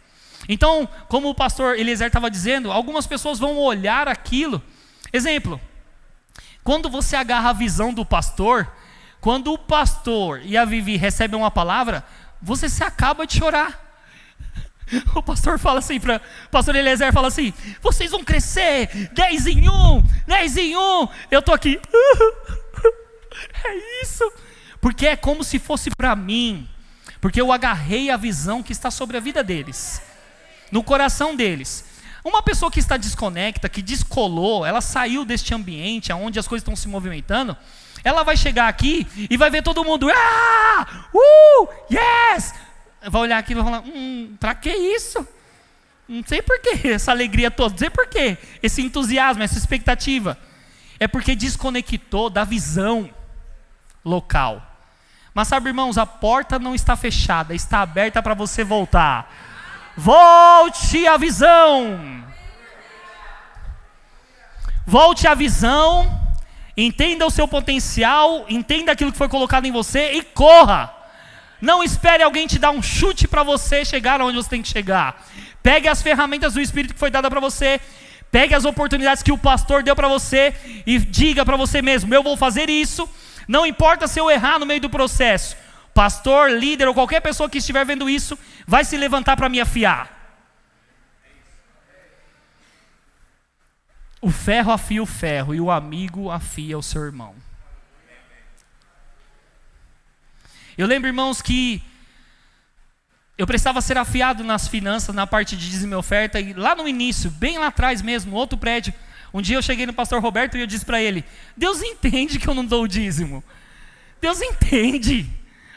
Então, como o pastor Eliezer estava dizendo, algumas pessoas vão olhar aquilo. Exemplo, quando você agarra a visão do pastor, quando o pastor e a Vivi recebem uma palavra, você se acaba de chorar. O pastor fala assim, o pastor Eliezer fala assim, vocês vão crescer, 10 em 1, 10 em 1. Eu estou aqui, é isso, porque é como se fosse para mim, porque eu agarrei a visão que está sobre a vida deles, no coração deles. Uma pessoa que está desconecta, que descolou, ela saiu deste ambiente onde as coisas estão se movimentando, ela vai chegar aqui e vai ver todo mundo, yes! Vai olhar aqui e vai falar, para que isso? Não sei por que essa alegria toda, não sei por que esse entusiasmo, essa expectativa. É porque desconectou da visão local. Mas sabe, irmãos, a porta não está fechada, está aberta para você voltar. Volte à visão. Volte à visão, entenda o seu potencial, entenda aquilo que foi colocado em você e corra. Não espere alguém te dar um chute para você chegar onde você tem que chegar. Pegue as ferramentas do Espírito que foi dada para você, pegue as oportunidades que o pastor deu para você e diga para você mesmo, eu vou fazer isso, não importa se eu errar no meio do processo. Pastor, líder ou qualquer pessoa que estiver vendo isso, vai se levantar para me afiar. O ferro afia o ferro e o amigo afia o seu irmão. Eu lembro, irmãos, que eu precisava ser afiado nas finanças, na parte de dízimo e oferta, e lá no início, bem lá atrás mesmo, outro prédio, um dia eu cheguei no pastor Roberto e eu disse para ele, Deus entende que eu não dou o dízimo. Deus entende.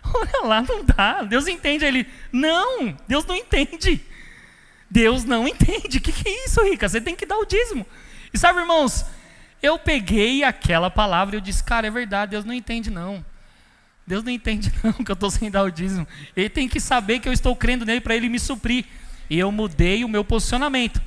Olha lá, não dá. Deus entende. Ele, não, Deus não entende. Deus não entende. O que é isso, Rica? Você tem que dar o dízimo. E sabe, irmãos, eu peguei aquela palavra e eu disse, cara, é verdade, Deus não entende não. Deus não entende não que eu estou sem dar o dízimo. Ele tem que saber que eu estou crendo nele para ele me suprir. E eu mudei o meu posicionamento.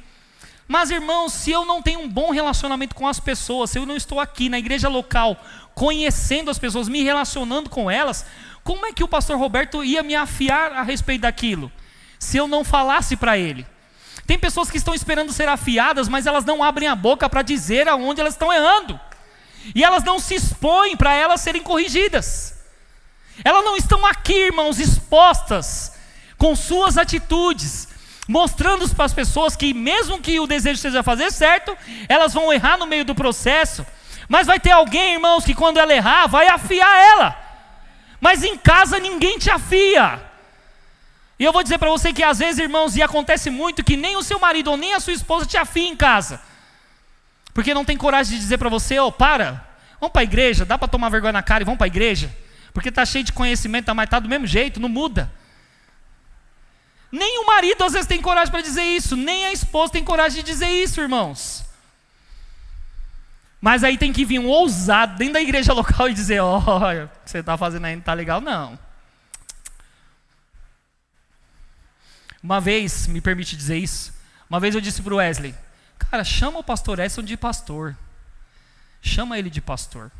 Mas, irmãos, se eu não tenho um bom relacionamento com as pessoas, se eu não estou aqui na igreja local, conhecendo as pessoas, me relacionando com elas, como é que o pastor Roberto ia me afiar a respeito daquilo? Se eu não falasse para ele. Tem pessoas que estão esperando ser afiadas, mas elas não abrem a boca para dizer aonde elas estão errando. E elas não se expõem para elas serem corrigidas. Elas não estão aqui, irmãos, expostas com suas atitudes, mostrando para as pessoas que mesmo que o desejo seja fazer certo, elas vão errar no meio do processo. Mas vai ter alguém, irmãos, que quando ela errar, vai afiar ela. Mas em casa ninguém te afia. E eu vou dizer para você que às vezes, irmãos, e acontece muito, que nem o seu marido ou nem a sua esposa te afia em casa. Porque não tem coragem de dizer para você, para, vamos para a igreja, dá para tomar vergonha na cara e vamos para a igreja. Porque está cheio de conhecimento, mas está do mesmo jeito, não muda. Nem o marido às vezes tem coragem para dizer isso, nem a esposa tem coragem de dizer isso, irmãos. Mas aí tem que vir um ousado dentro da igreja local e dizer, olha, o que você está fazendo aí não está legal não. Uma vez, me permite dizer isso, uma vez eu disse para o Wesley, cara, chama o pastor Edson de pastor. Chama ele de pastor.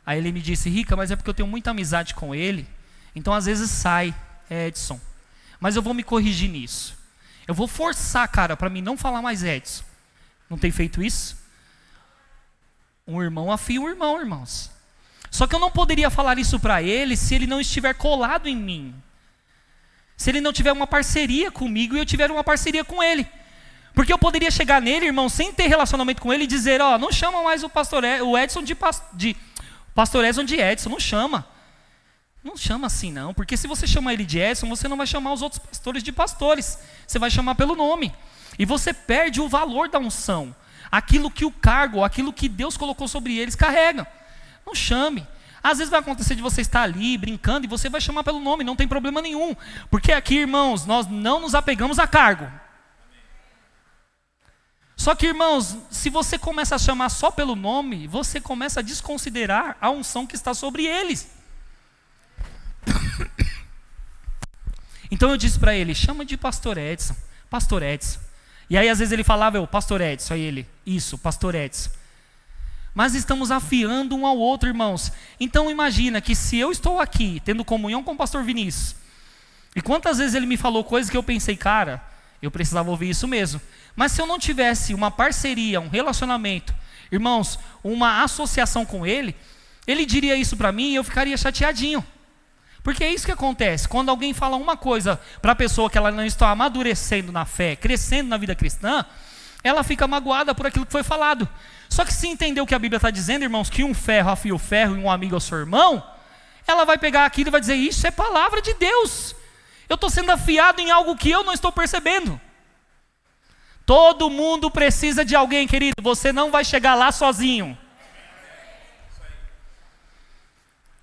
Aí ele me disse, Rica, mas é porque eu tenho muita amizade com ele, então às vezes sai, Edson. Mas eu vou me corrigir nisso. Eu vou forçar, cara, para mim não falar mais Edson. Não tem feito isso? Um irmão afia um irmão, irmãos. Só que eu não poderia falar isso para ele se ele não estiver colado em mim. Se ele não tiver uma parceria comigo e eu tiver uma parceria com ele. Porque eu poderia chegar nele, irmão, sem ter relacionamento com ele e dizer, não chama mais o Edson de pastor Edson de Edson, não chama. Não chama assim não, porque se você chamar ele de Edson, você não vai chamar os outros pastores de pastores. Você vai chamar pelo nome. E você perde o valor da unção. Aquilo que o cargo, aquilo que Deus colocou sobre eles carrega. Não chame. Às vezes vai acontecer de você estar ali brincando e você vai chamar pelo nome, não tem problema nenhum. Porque aqui, irmãos, nós não nos apegamos a cargo. Só que, irmãos, se você começa a chamar só pelo nome, você começa a desconsiderar a unção que está sobre eles. Então eu disse para ele, chama de pastor Edson, pastor Edson. E aí às vezes ele falava, pastor Edson, aí ele, isso, pastor Edson. Mas estamos afiando um ao outro, irmãos. Então imagina que se eu estou aqui, tendo comunhão com o pastor Vinícius, e quantas vezes ele me falou coisas que eu pensei, cara, eu precisava ouvir isso mesmo. Mas se eu não tivesse uma parceria, um relacionamento, irmãos, uma associação com ele, ele diria isso para mim e eu ficaria chateadinho. Porque é isso que acontece, quando alguém fala uma coisa para a pessoa que ela não está amadurecendo na fé, crescendo na vida cristã, ela fica magoada por aquilo que foi falado. Só que se entender o que a Bíblia está dizendo, irmãos, que um ferro afia o ferro e um amigo é o seu irmão, ela vai pegar aquilo e vai dizer, isso é palavra de Deus. Eu estou sendo afiado em algo que eu não estou percebendo. Todo mundo precisa de alguém, querido, você não vai chegar lá sozinho.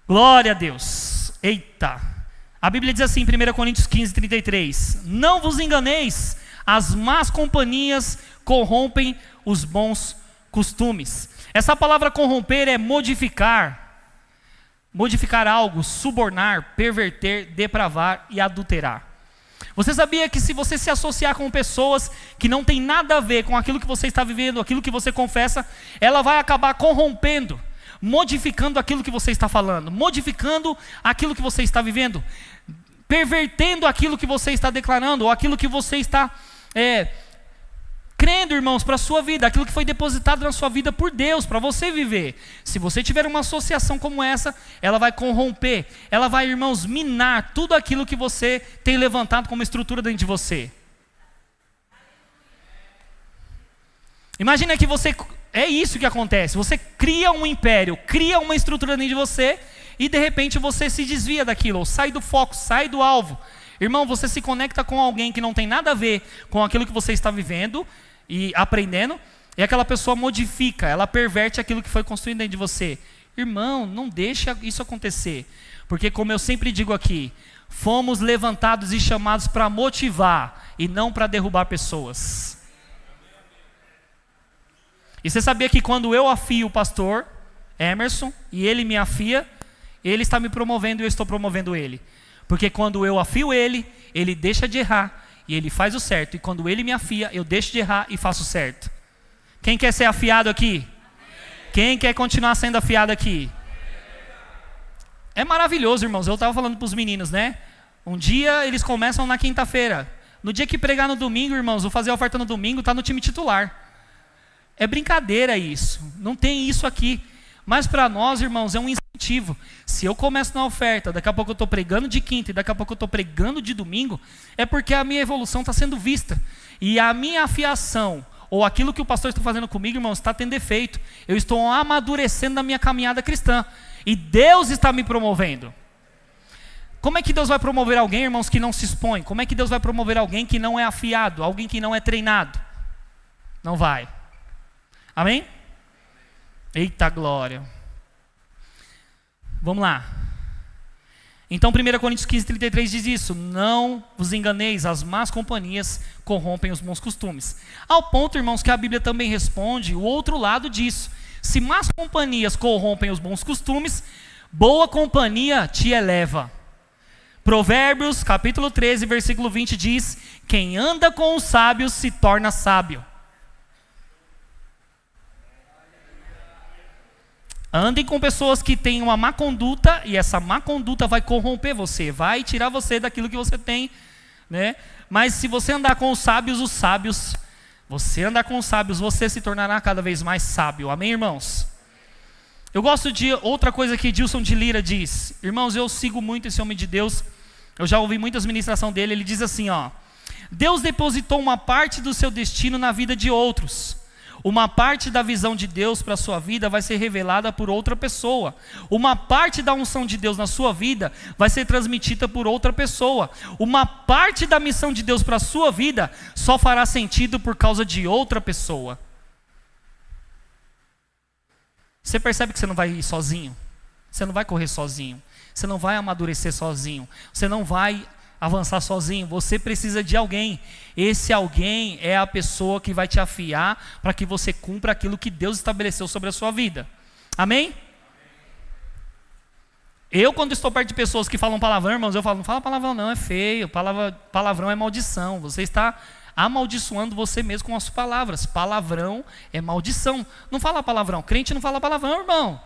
Glória a Deus. Eita. A Bíblia diz assim, 1 Coríntios 15, 33. Não vos enganeis, as más companhias corrompem os bons costumes. Essa palavra corromper é modificar. Modificar algo, subornar, perverter, depravar e adulterar. Você sabia que se você se associar com pessoas que não tem nada a ver com aquilo que você está vivendo, aquilo que você confessa, ela vai acabar corrompendo, modificando aquilo que você está falando, modificando aquilo que você está vivendo, pervertendo aquilo que você está declarando, ou aquilo que você está crendo, irmãos, para a sua vida, aquilo que foi depositado na sua vida por Deus, para você viver. Se você tiver uma associação como essa, ela vai corromper, ela vai, irmãos, minar tudo aquilo que você tem levantado como estrutura dentro de você. Imagina que você, é isso que acontece, você cria um império, cria uma estrutura dentro de você, e de repente você se desvia daquilo, ou sai do foco, sai do alvo. Irmão, você se conecta com alguém que não tem nada a ver com aquilo que você está vivendo e aprendendo, e aquela pessoa modifica, ela perverte aquilo que foi construído dentro de você. Irmão, não deixa isso acontecer, porque como eu sempre digo aqui, fomos levantados e chamados para motivar e não para derrubar pessoas. E você sabia que quando eu afio o pastor Emerson e ele me afia, ele está me promovendo e eu estou promovendo ele. Porque quando eu afio ele, ele deixa de errar e ele faz o certo. E quando ele me afia, eu deixo de errar e faço o certo. Quem quer ser afiado aqui? Quem quer continuar sendo afiado aqui? É maravilhoso, irmãos. Eu estava falando para os meninos, né? Um dia eles começam na quinta-feira. No dia que pregar no domingo, irmãos, vou fazer a oferta no domingo, está no time titular. É brincadeira isso. Não tem isso aqui. Mas para nós, irmãos, é um incentivo. Se eu começo na oferta, daqui a pouco eu estou pregando de quinta e daqui a pouco eu estou pregando de domingo, é porque a minha evolução está sendo vista. E a minha afiação, ou aquilo que o pastor está fazendo comigo, irmãos, está tendo efeito. Eu estou amadurecendo na minha caminhada cristã. E Deus está me promovendo. Como é que Deus vai promover alguém, irmãos, que não se expõe? Como é que Deus vai promover alguém que não é afiado? Alguém que não é treinado? Não vai. Amém? Eita glória. Vamos lá. Então 1 Coríntios 15:33 diz isso: não vos enganeis, as más companhias corrompem os bons costumes. Ao ponto, irmãos, que a Bíblia também responde o outro lado disso. Se más companhias corrompem os bons costumes, boa companhia te eleva. Provérbios capítulo 13, versículo 20 diz: quem anda com os sábios se torna sábio. Andem com pessoas que têm uma má conduta, e essa má conduta vai corromper você, vai tirar você daquilo que você tem, né? Mas se você andar com os sábios, você andar com os sábios, você se tornará cada vez mais sábio. Amém, irmãos? Eu gosto de outra coisa que Dilson de Lira diz. Irmãos, eu sigo muito esse homem de Deus. Eu já ouvi muitas ministrações dele. Ele diz assim, ó: Deus depositou uma parte do seu destino na vida de outros. Uma parte da visão de Deus para a sua vida vai ser revelada por outra pessoa. Uma parte da unção de Deus na sua vida vai ser transmitida por outra pessoa. Uma parte da missão de Deus para a sua vida só fará sentido por causa de outra pessoa. Você percebe que você não vai ir sozinho? Você não vai correr sozinho. Você não vai amadurecer sozinho. Você não vai avançar sozinho. Você precisa de alguém. Esse alguém é a pessoa que vai te afiar para que você cumpra aquilo que Deus estabeleceu sobre a sua vida. Amém? Eu, quando estou perto de pessoas que falam palavrão, irmãos, eu falo: não fala palavrão não, é feio. Palavrão é maldição. Você está amaldiçoando você mesmo com as suas palavras. Palavrão é maldição. Não fala palavrão. Crente não fala palavrão, irmão.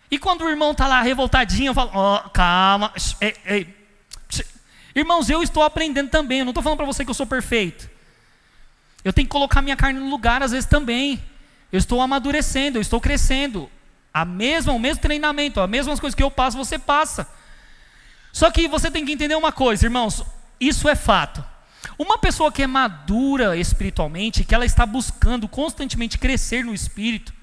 E quando o irmão está lá revoltadinho, eu falo: oh, calma. Ei. Irmãos, eu estou aprendendo também. Eu não estou falando para você que eu sou perfeito. Eu tenho que colocar minha carne no lugar às vezes também. Eu estou amadurecendo, eu estou crescendo. O mesmo treinamento, as mesmas coisas que eu passo, você passa. Só que você tem que entender uma coisa, irmãos. Isso é fato. Uma pessoa que é madura espiritualmente, que ela está buscando constantemente crescer no espírito,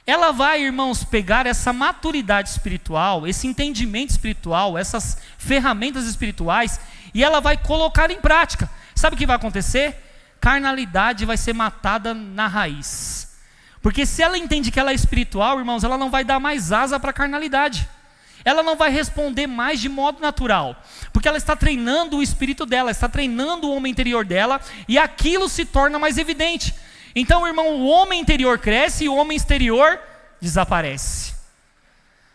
ela vai, irmãos, pegar essa maturidade espiritual, esse entendimento espiritual, essas ferramentas espirituais, e ela vai colocar em prática. Sabe o que vai acontecer? Carnalidade vai ser matada na raiz. Porque se ela entende que ela é espiritual, irmãos, ela não vai dar mais asa para a carnalidade. Ela não vai responder mais de modo natural. Porque ela está treinando o espírito dela, está treinando o homem interior dela, e aquilo se torna mais evidente. Então, irmão, o homem interior cresce e o homem exterior desaparece.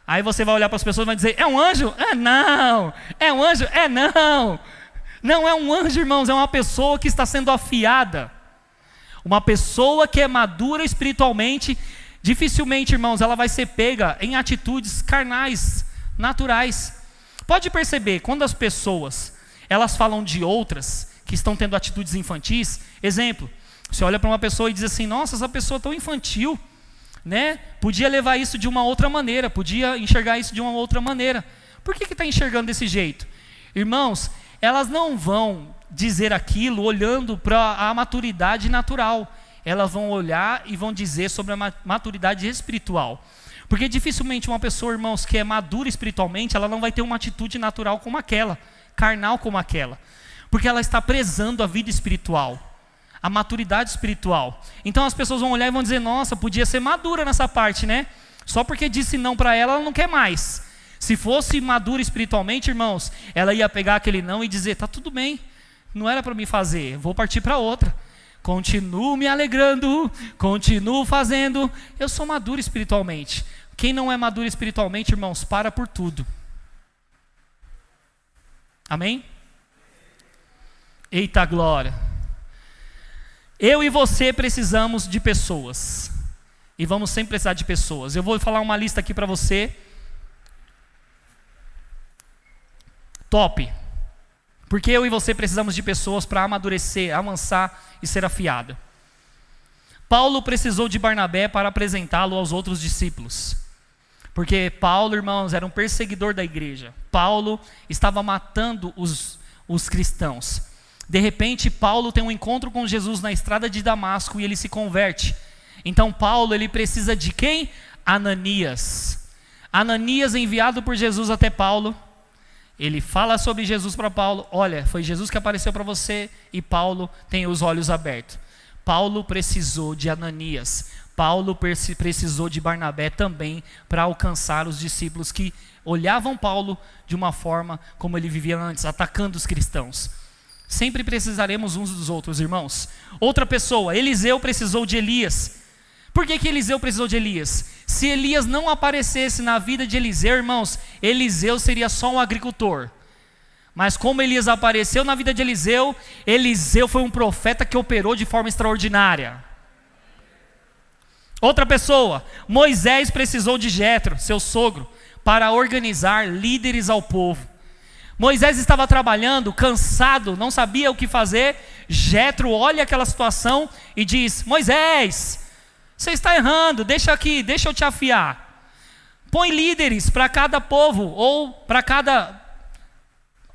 Aí você vai olhar para as pessoas e vai dizer: é um anjo? É não. É um anjo? É não. Não é um anjo, irmãos, é uma pessoa que está sendo afiada. Uma pessoa que é madura espiritualmente, dificilmente, irmãos, ela vai ser pega em atitudes carnais, naturais. Pode perceber, quando as pessoas, elas falam de outras que estão tendo atitudes infantis, exemplo, você olha para uma pessoa e diz assim: nossa, essa pessoa é tão infantil, né? Podia levar isso de uma outra maneira, podia enxergar isso de uma outra maneira. Por que está enxergando desse jeito? Irmãos, elas não vão dizer aquilo olhando para a maturidade natural. Elas vão olhar e vão dizer sobre a maturidade espiritual. Porque dificilmente uma pessoa, irmãos, que é madura espiritualmente, ela não vai ter uma atitude natural como aquela, carnal como aquela. Porque ela está prezando a vida espiritual, a maturidade espiritual. Então as pessoas vão olhar e vão dizer: nossa, podia ser madura nessa parte, né? Só porque disse não para ela, ela não quer mais. Se fosse madura espiritualmente, irmãos, ela ia pegar aquele não e dizer: tá tudo bem, não era para mim fazer, vou partir para outra. continuo me alegrando, continuo fazendo. Eu sou maduro espiritualmente. Quem não é maduro espiritualmente, irmãos, para por tudo. Amém? Eita glória. Eu e você precisamos de pessoas. E vamos sempre precisar de pessoas. Eu vou falar uma lista aqui para você. Top. Porque eu e você precisamos de pessoas para amadurecer, avançar e ser afiado. Paulo precisou de Barnabé para apresentá-lo aos outros discípulos. Porque Paulo, irmãos, era um perseguidor da igreja. Paulo estava matando os cristãos. De repente, Paulo tem um encontro com Jesus na estrada de Damasco e ele se converte. Então, Paulo, ele precisa de quem? Ananias. Ananias, enviado por Jesus até Paulo, ele fala sobre Jesus para Paulo. Olha, foi Jesus que apareceu para você, e Paulo tem os olhos abertos. Paulo precisou de Ananias. Paulo precisou de Barnabé também para alcançar os discípulos que olhavam Paulo de uma forma como ele vivia antes, atacando os cristãos. Sempre precisaremos uns dos outros, irmãos. Outra pessoa, Eliseu precisou de Elias. Por que Eliseu precisou de Elias? Se Elias não aparecesse na vida de Eliseu, irmãos, Eliseu seria só um agricultor. Mas como Elias apareceu na vida de Eliseu, Eliseu foi um profeta que operou de forma extraordinária. Outra pessoa, Moisés precisou de Jetro, seu sogro, para organizar líderes ao povo. Moisés estava trabalhando, cansado, não sabia o que fazer. Jetro olha aquela situação e diz: Moisés, você está errando, deixa eu te afiar. Põe líderes para cada povo, ou para cada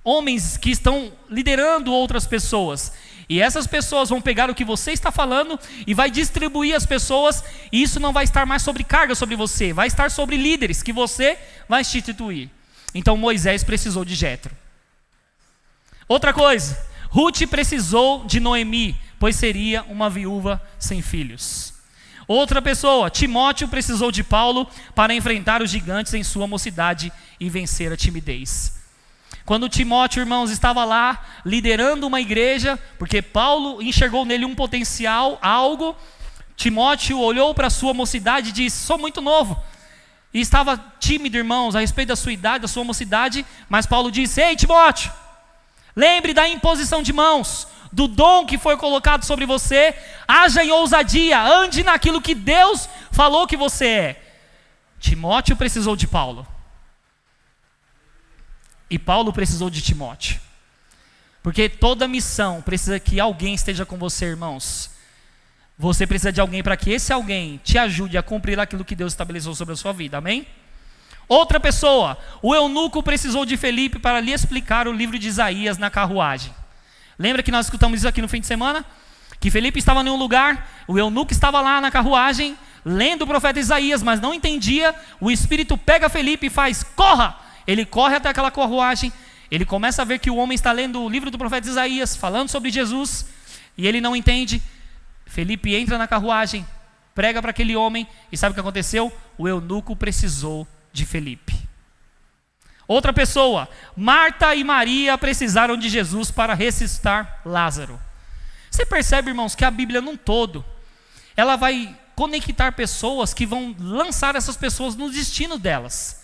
homens que estão liderando outras pessoas. E essas pessoas vão pegar o que você está falando e vai distribuir as pessoas, e isso não vai estar mais sobre carga sobre você, vai estar sobre líderes que você vai instituir. Então Moisés precisou de Jetro. Outra coisa, Ruth precisou de Noemi, pois seria uma viúva sem filhos. Outra pessoa, Timóteo precisou de Paulo para enfrentar os gigantes em sua mocidade e vencer a timidez. Quando Timóteo, irmãos, estava lá liderando uma igreja, porque Paulo enxergou nele um potencial, algo, Timóteo olhou para a sua mocidade e disse: sou muito novo. E estava tímido, irmãos, a respeito da sua idade, da sua mocidade, mas Paulo disse: ei, Timóteo, lembre da imposição de mãos, do dom que foi colocado sobre você, haja em ousadia, ande naquilo que Deus falou que você é. Timóteo precisou de Paulo. E Paulo precisou de Timóteo. Porque toda missão precisa que alguém esteja com você, irmãos. Você precisa de alguém para que esse alguém te ajude a cumprir aquilo que Deus estabeleceu sobre a sua vida, amém? Outra pessoa, o eunuco precisou de Felipe para lhe explicar o livro de Isaías na carruagem. Lembra que nós escutamos isso aqui no fim de semana? Que Felipe estava em um lugar, o eunuco estava lá na carruagem, lendo o profeta Isaías, mas não entendia. O Espírito pega Felipe e faz: corra! Ele corre até aquela carruagem, ele começa a ver que o homem está lendo o livro do profeta Isaías, falando sobre Jesus, e ele não entende. Felipe entra na carruagem, prega para aquele homem, e sabe o que aconteceu? O eunuco precisou de Felipe. Outra pessoa, Marta e Maria precisaram de Jesus para ressuscitar Lázaro. Você percebe, irmãos, que a Bíblia num todo, ela vai conectar pessoas que vão lançar essas pessoas no destino delas.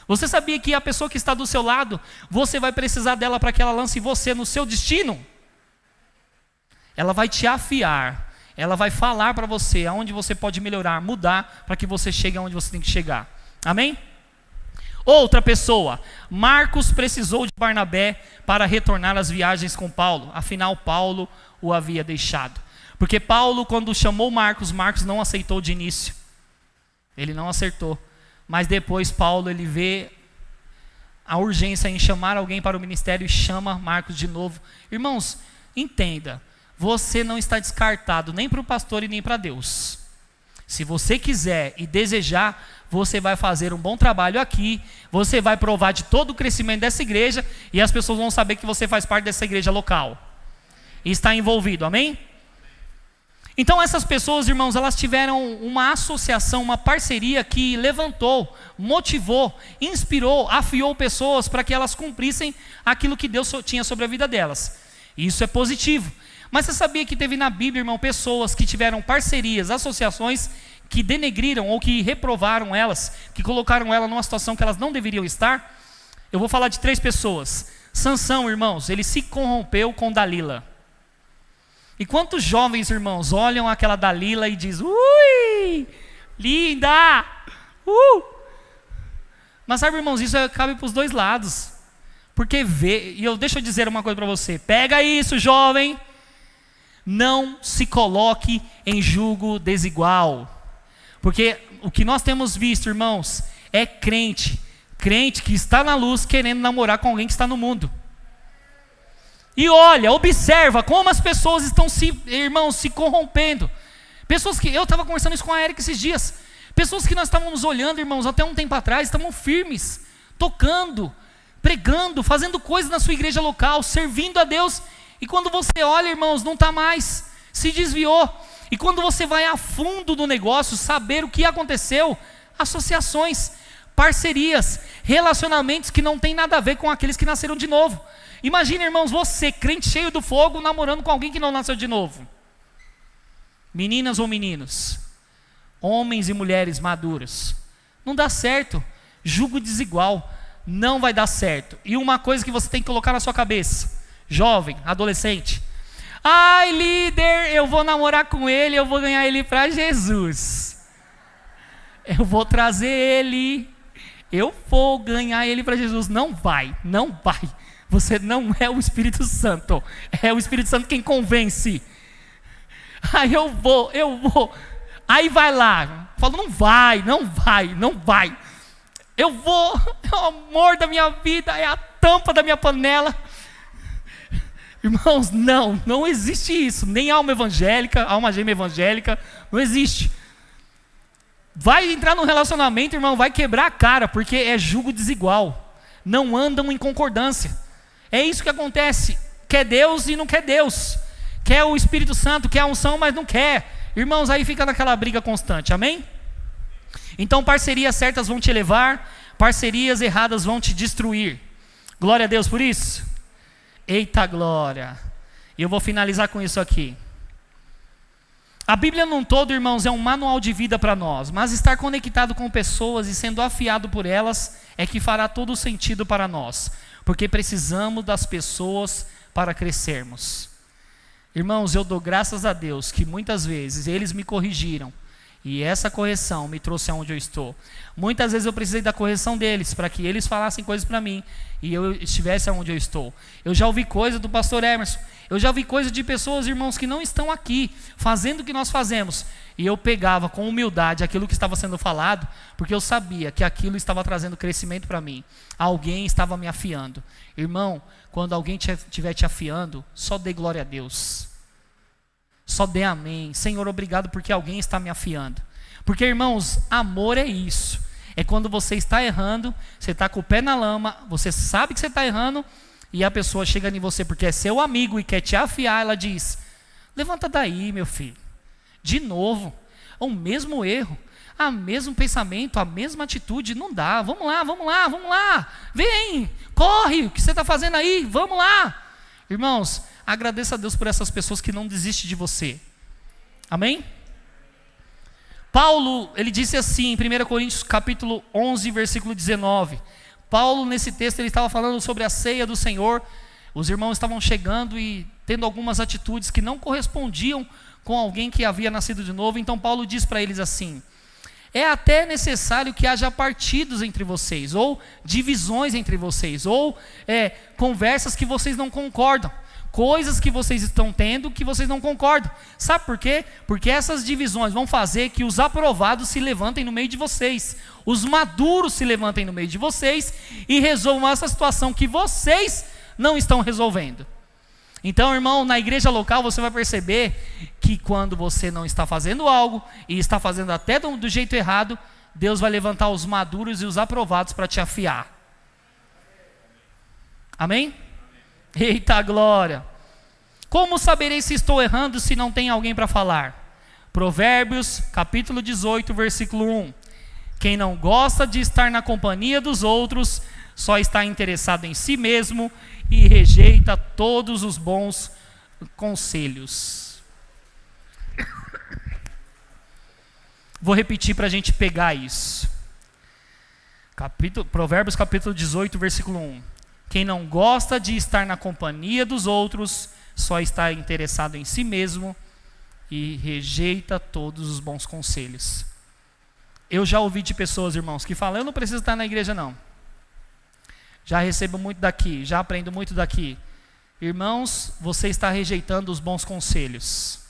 Você sabia que a pessoa que está do seu lado, você vai precisar dela para que ela lance você no seu destino? Ela vai te afiar, ela vai falar para você aonde você pode melhorar, mudar, para que você chegue aonde você tem que chegar. Amém? Outra pessoa, Marcos precisou de Barnabé para retornar às viagens com Paulo. Afinal, Paulo o havia deixado. Porque Paulo, quando chamou Marcos, Marcos não aceitou de início. Ele não acertou. Mas depois Paulo, ele vê a urgência em chamar alguém para o ministério e chama Marcos de novo. Irmãos, entenda, você não está descartado nem para o pastor e nem para Deus. Se você quiser e desejar, você vai fazer um bom trabalho aqui, você vai provar de todo o crescimento dessa igreja, e as pessoas vão saber que você faz parte dessa igreja local e está envolvido, amém? Então essas pessoas, irmãos, elas tiveram uma associação, uma parceria que levantou, motivou, inspirou, afiou pessoas para que elas cumprissem aquilo que Deus tinha sobre a vida delas. Isso é positivo. Mas você sabia que teve na Bíblia, irmão, pessoas que tiveram parcerias, associações que denegriram ou que reprovaram elas, que colocaram ela numa situação que elas não deveriam estar? Eu vou falar de 3 pessoas. Sansão, irmãos, ele se corrompeu com Dalila. E quantos jovens, irmãos, olham aquela Dalila e dizem: ui, linda! Mas sabe, irmãos, isso cabe para os 2 lados. Porque deixa eu dizer uma coisa para você. Pega isso, jovem. Não se coloque em julgo desigual. Porque o que nós temos visto, irmãos, é crente que está na luz querendo namorar com alguém que está no mundo. E olha, observa como as pessoas estão se corrompendo. Pessoas que, eu estava conversando isso com a Erika esses dias. Pessoas que nós estávamos olhando, irmãos, até um tempo atrás, estavam firmes, tocando, pregando, fazendo coisas na sua igreja local, servindo a Deus. E quando você olha, irmãos, não está mais, se desviou. E quando você vai a fundo do negócio, saber o que aconteceu, associações, parcerias, relacionamentos que não tem nada a ver com aqueles que nasceram de novo. Imagina, irmãos, você, crente cheio do fogo, namorando com alguém que não nasceu de novo. Meninas ou meninos, homens e mulheres maduros, não dá certo. Julgo desigual, não vai dar certo. E uma coisa que você tem que colocar na sua cabeça, jovem, adolescente: ai, líder, eu vou namorar com ele, eu vou ganhar ele para Jesus. Eu vou trazer ele, eu vou ganhar ele para Jesus. Não vai. Você não é o Espírito Santo. É o Espírito Santo quem convence. Aí eu vou. Aí vai lá. Fala: não vai. Eu vou, é o amor da minha vida, é a tampa da minha panela. Irmãos, não existe isso. Nem alma evangélica, alma gêmea evangélica, não existe. Vai entrar num relacionamento, irmão, vai quebrar a cara, porque é julgo desigual. Não andam em concordância. É isso que acontece. Quer Deus e não quer Deus. Quer o Espírito Santo, quer a unção, mas não quer. Irmãos, aí fica naquela briga constante, amém? Então parcerias certas vão te elevar, parcerias erradas vão te destruir. Glória a Deus por isso. Eita glória. E eu vou finalizar com isso aqui. A Bíblia num todo, irmãos, é um manual de vida para nós, mas estar conectado com pessoas e sendo afiado por elas é que fará todo o sentido para nós, porque precisamos das pessoas para crescermos. Irmãos, eu dou graças a Deus que muitas vezes eles me corrigiram e essa correção me trouxe aonde eu estou. Muitas vezes eu precisei da correção deles para que eles falassem coisas para mim e eu estivesse aonde eu estou. Eu já ouvi coisa do pastor Emerson, eu já ouvi coisa de pessoas, irmãos, que não estão aqui fazendo o que nós fazemos, e eu pegava com humildade aquilo que estava sendo falado, porque eu sabia que aquilo estava trazendo crescimento para mim. Alguém estava me afiando. Irmão, quando alguém estiver te afiando, só dê glória a Deus. Só dê amém. Senhor, obrigado porque alguém está me afiando. Porque, irmãos, amor é isso. É quando você está errando, você está com o pé na lama, você sabe que você está errando, e a pessoa chega em você porque é seu amigo e quer te afiar, ela diz: levanta daí, meu filho. De novo, o mesmo erro, o mesmo pensamento, a mesma atitude, não dá. Vamos lá. Vem, corre, o que você está fazendo aí? Vamos lá. Irmãos, agradeça a Deus por essas pessoas que não desistem de você. Amém? Paulo, ele disse assim em 1 Coríntios capítulo 11, versículo 19. Paulo, nesse texto, ele estava falando sobre a ceia do Senhor. Os irmãos estavam chegando e tendo algumas atitudes que não correspondiam com alguém que havia nascido de novo. Então Paulo diz para eles assim: é até necessário que haja partidos entre vocês, ou divisões entre vocês, ou conversas que vocês não concordam, coisas que vocês estão tendo que vocês não concordam. Sabe por quê? Porque essas divisões vão fazer que os aprovados se levantem no meio de vocês, os maduros se levantem no meio de vocês e resolvam essa situação que vocês não estão resolvendo. Então, irmão, na igreja local você vai perceber que quando você não está fazendo algo e está fazendo até do jeito errado, Deus vai levantar os maduros e os aprovados para te afiar. Amém? Eita glória! Como saberei se estou errando se não tem alguém para falar? Provérbios capítulo 18, versículo 1. Quem não gosta de estar na companhia dos outros só está interessado em si mesmo e rejeita todos os bons conselhos. Vou repetir para a gente pegar isso. Provérbios capítulo 18, versículo 1. Quem não gosta de estar na companhia dos outros, só está interessado em si mesmo e rejeita todos os bons conselhos. Eu já ouvi de pessoas, irmãos, que falam, eu não preciso estar na igreja não. Já recebo muito daqui, já aprendo muito daqui. Irmãos, você está rejeitando os bons conselhos.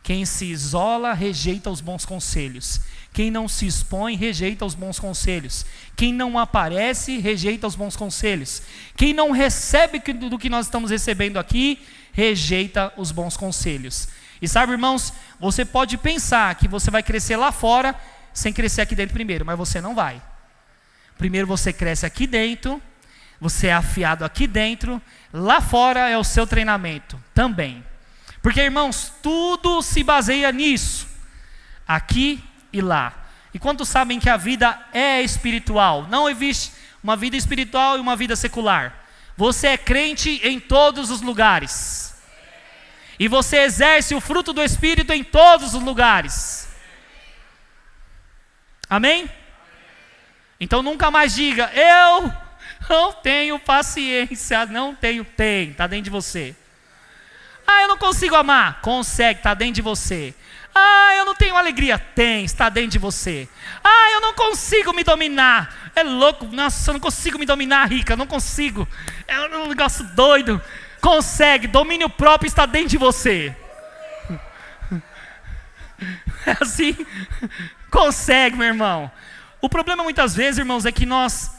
Quem se isola, rejeita os bons conselhos. Quem não se expõe, rejeita os bons conselhos. Quem não aparece, rejeita os bons conselhos. Quem não recebe do que nós estamos recebendo aqui, rejeita os bons conselhos. E sabe, irmãos, você pode pensar que você vai crescer lá fora, sem crescer aqui dentro primeiro, mas você não vai. Primeiro você cresce aqui dentro, você é afiado aqui dentro, lá fora é o seu treinamento também. Porque, irmãos, tudo se baseia nisso, aqui e lá. E quantos sabem que a vida é espiritual? Não existe uma vida espiritual e uma vida secular. Você é crente em todos os lugares. E você exerce o fruto do Espírito em todos os lugares. Amém? Então nunca mais diga, eu não tenho paciência, não tenho. Tem, está dentro de você. Ah, eu não consigo amar. Consegue, está dentro de você. Ah, eu não tenho alegria. Tem, está dentro de você. Ah, eu não consigo me dominar. É louco, nossa, eu não consigo me dominar, Rica, não consigo. É um negócio doido. Consegue, domínio próprio está dentro de você. É assim? Consegue, meu irmão. O problema muitas vezes, irmãos, é que nós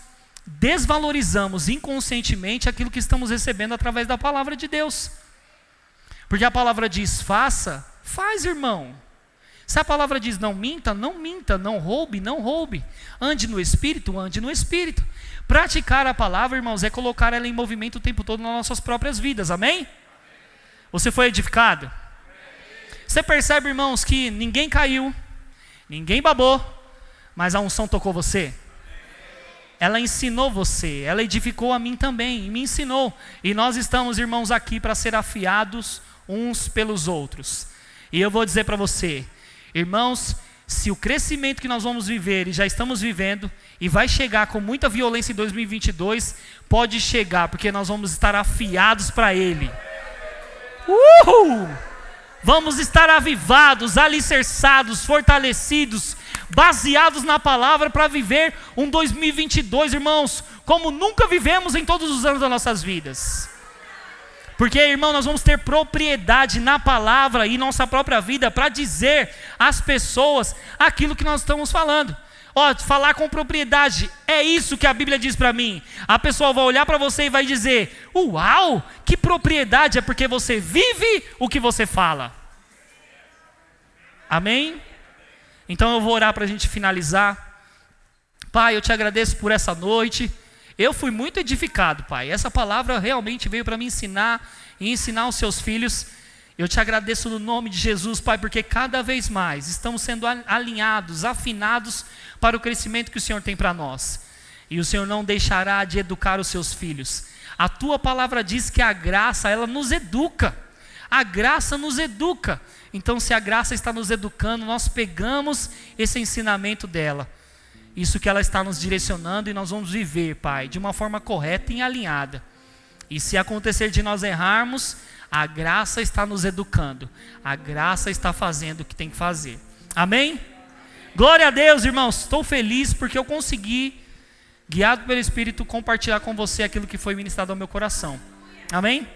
desvalorizamos inconscientemente aquilo que estamos recebendo através da palavra de Deus. Porque a palavra diz, faça, faz, irmão. Se a palavra diz, não minta, não minta, não roube, não roube. Ande no Espírito, ande no Espírito. Praticar a palavra, irmãos, é colocar ela em movimento o tempo todo nas nossas próprias vidas, amém? Você foi edificado? Você percebe, irmãos, que ninguém caiu, ninguém babou, mas a unção tocou você? Ela ensinou você, ela edificou a mim também, e me ensinou. E nós estamos, irmãos, aqui para ser afiados uns pelos outros. E eu vou dizer para você, irmãos, se o crescimento que nós vamos viver, e já estamos vivendo, e vai chegar com muita violência em 2022, pode chegar, porque nós vamos estar afiados para Ele. Vamos estar avivados, alicerçados, fortalecidos, baseados na palavra para viver um 2022, irmãos, como nunca vivemos em todos os anos das nossas vidas. Porque, irmão, nós vamos ter propriedade na palavra e nossa própria vida para dizer às pessoas aquilo que nós estamos falando. Ó, falar com propriedade, é isso que a Bíblia diz para mim. A pessoa vai olhar para você e vai dizer, uau, que propriedade, é porque você vive o que você fala. Amém? Então eu vou orar para a gente finalizar. Pai, eu te agradeço por essa noite. Eu fui muito edificado, Pai. Essa palavra realmente veio para me ensinar e ensinar os seus filhos. Eu te agradeço no nome de Jesus, Pai, porque cada vez mais estamos sendo alinhados, afinados para o crescimento que o Senhor tem para nós. E o Senhor não deixará de educar os seus filhos. A tua palavra diz que a graça, ela nos educa. A graça nos educa. Então, se a graça está nos educando, nós pegamos esse ensinamento dela. Isso que ela está nos direcionando e nós vamos viver, Pai, de uma forma correta e alinhada. E se acontecer de nós errarmos, a graça está nos educando. A graça está fazendo o que tem que fazer. Amém? Glória a Deus, irmãos. Estou feliz porque eu consegui, guiado pelo Espírito, compartilhar com você aquilo que foi ministrado ao meu coração. Amém?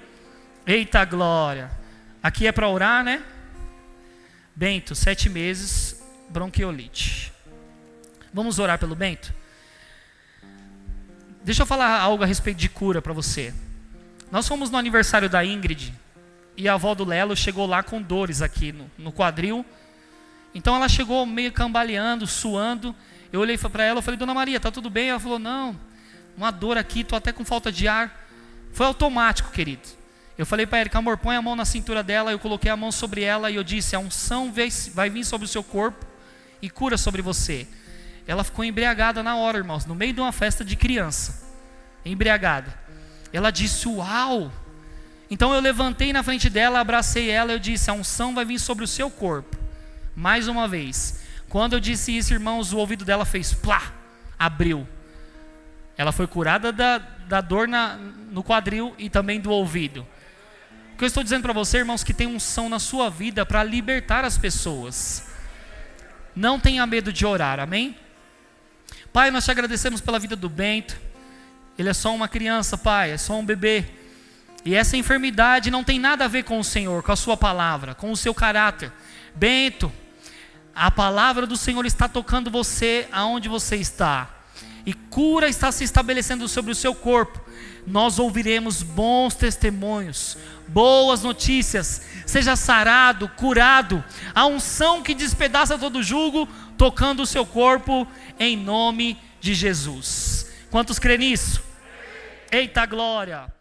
Eita glória. Aqui é para orar, né? Bento, 7 meses, bronquiolite. Vamos orar pelo Bento? Deixa eu falar algo a respeito de cura para você. Nós fomos no aniversário da Ingrid e a avó do Lelo chegou lá com dores aqui no quadril. Então ela chegou meio cambaleando, suando. Eu olhei para ela e falei, Dona Maria, tá tudo bem? Ela falou, não, uma dor aqui, tô até com falta de ar. Foi automático, querido. Eu falei para Erika, amor, põe a mão na cintura dela. Eu coloquei a mão sobre ela e eu disse, a unção vai vir sobre o seu corpo e cura sobre você. Ela ficou embriagada na hora, irmãos, no meio de uma festa de criança. Embriagada. Ela disse, uau, Então eu levantei na frente dela, abracei ela, eu disse: a unção vai vir sobre o seu corpo. Mais uma vez. Quando eu disse isso, irmãos, o ouvido dela fez plá, abriu. Ela foi curada da dor no quadril e também do ouvido. O que eu estou dizendo para você, irmãos, que tem unção na sua vida para libertar as pessoas. Não tenha medo de orar, amém? Pai, nós te agradecemos pela vida do Bento. Ele é só uma criança, Pai, é só um bebê. E essa enfermidade não tem nada a ver com o Senhor, com a sua palavra, com o seu caráter. Bento, a palavra do Senhor está tocando você aonde você está. E cura está se estabelecendo sobre o seu corpo. Nós ouviremos bons testemunhos, boas notícias. Seja sarado, curado. A unção que despedaça todo jugo, tocando o seu corpo, em nome de Jesus. Quantos crê nisso? Eita glória!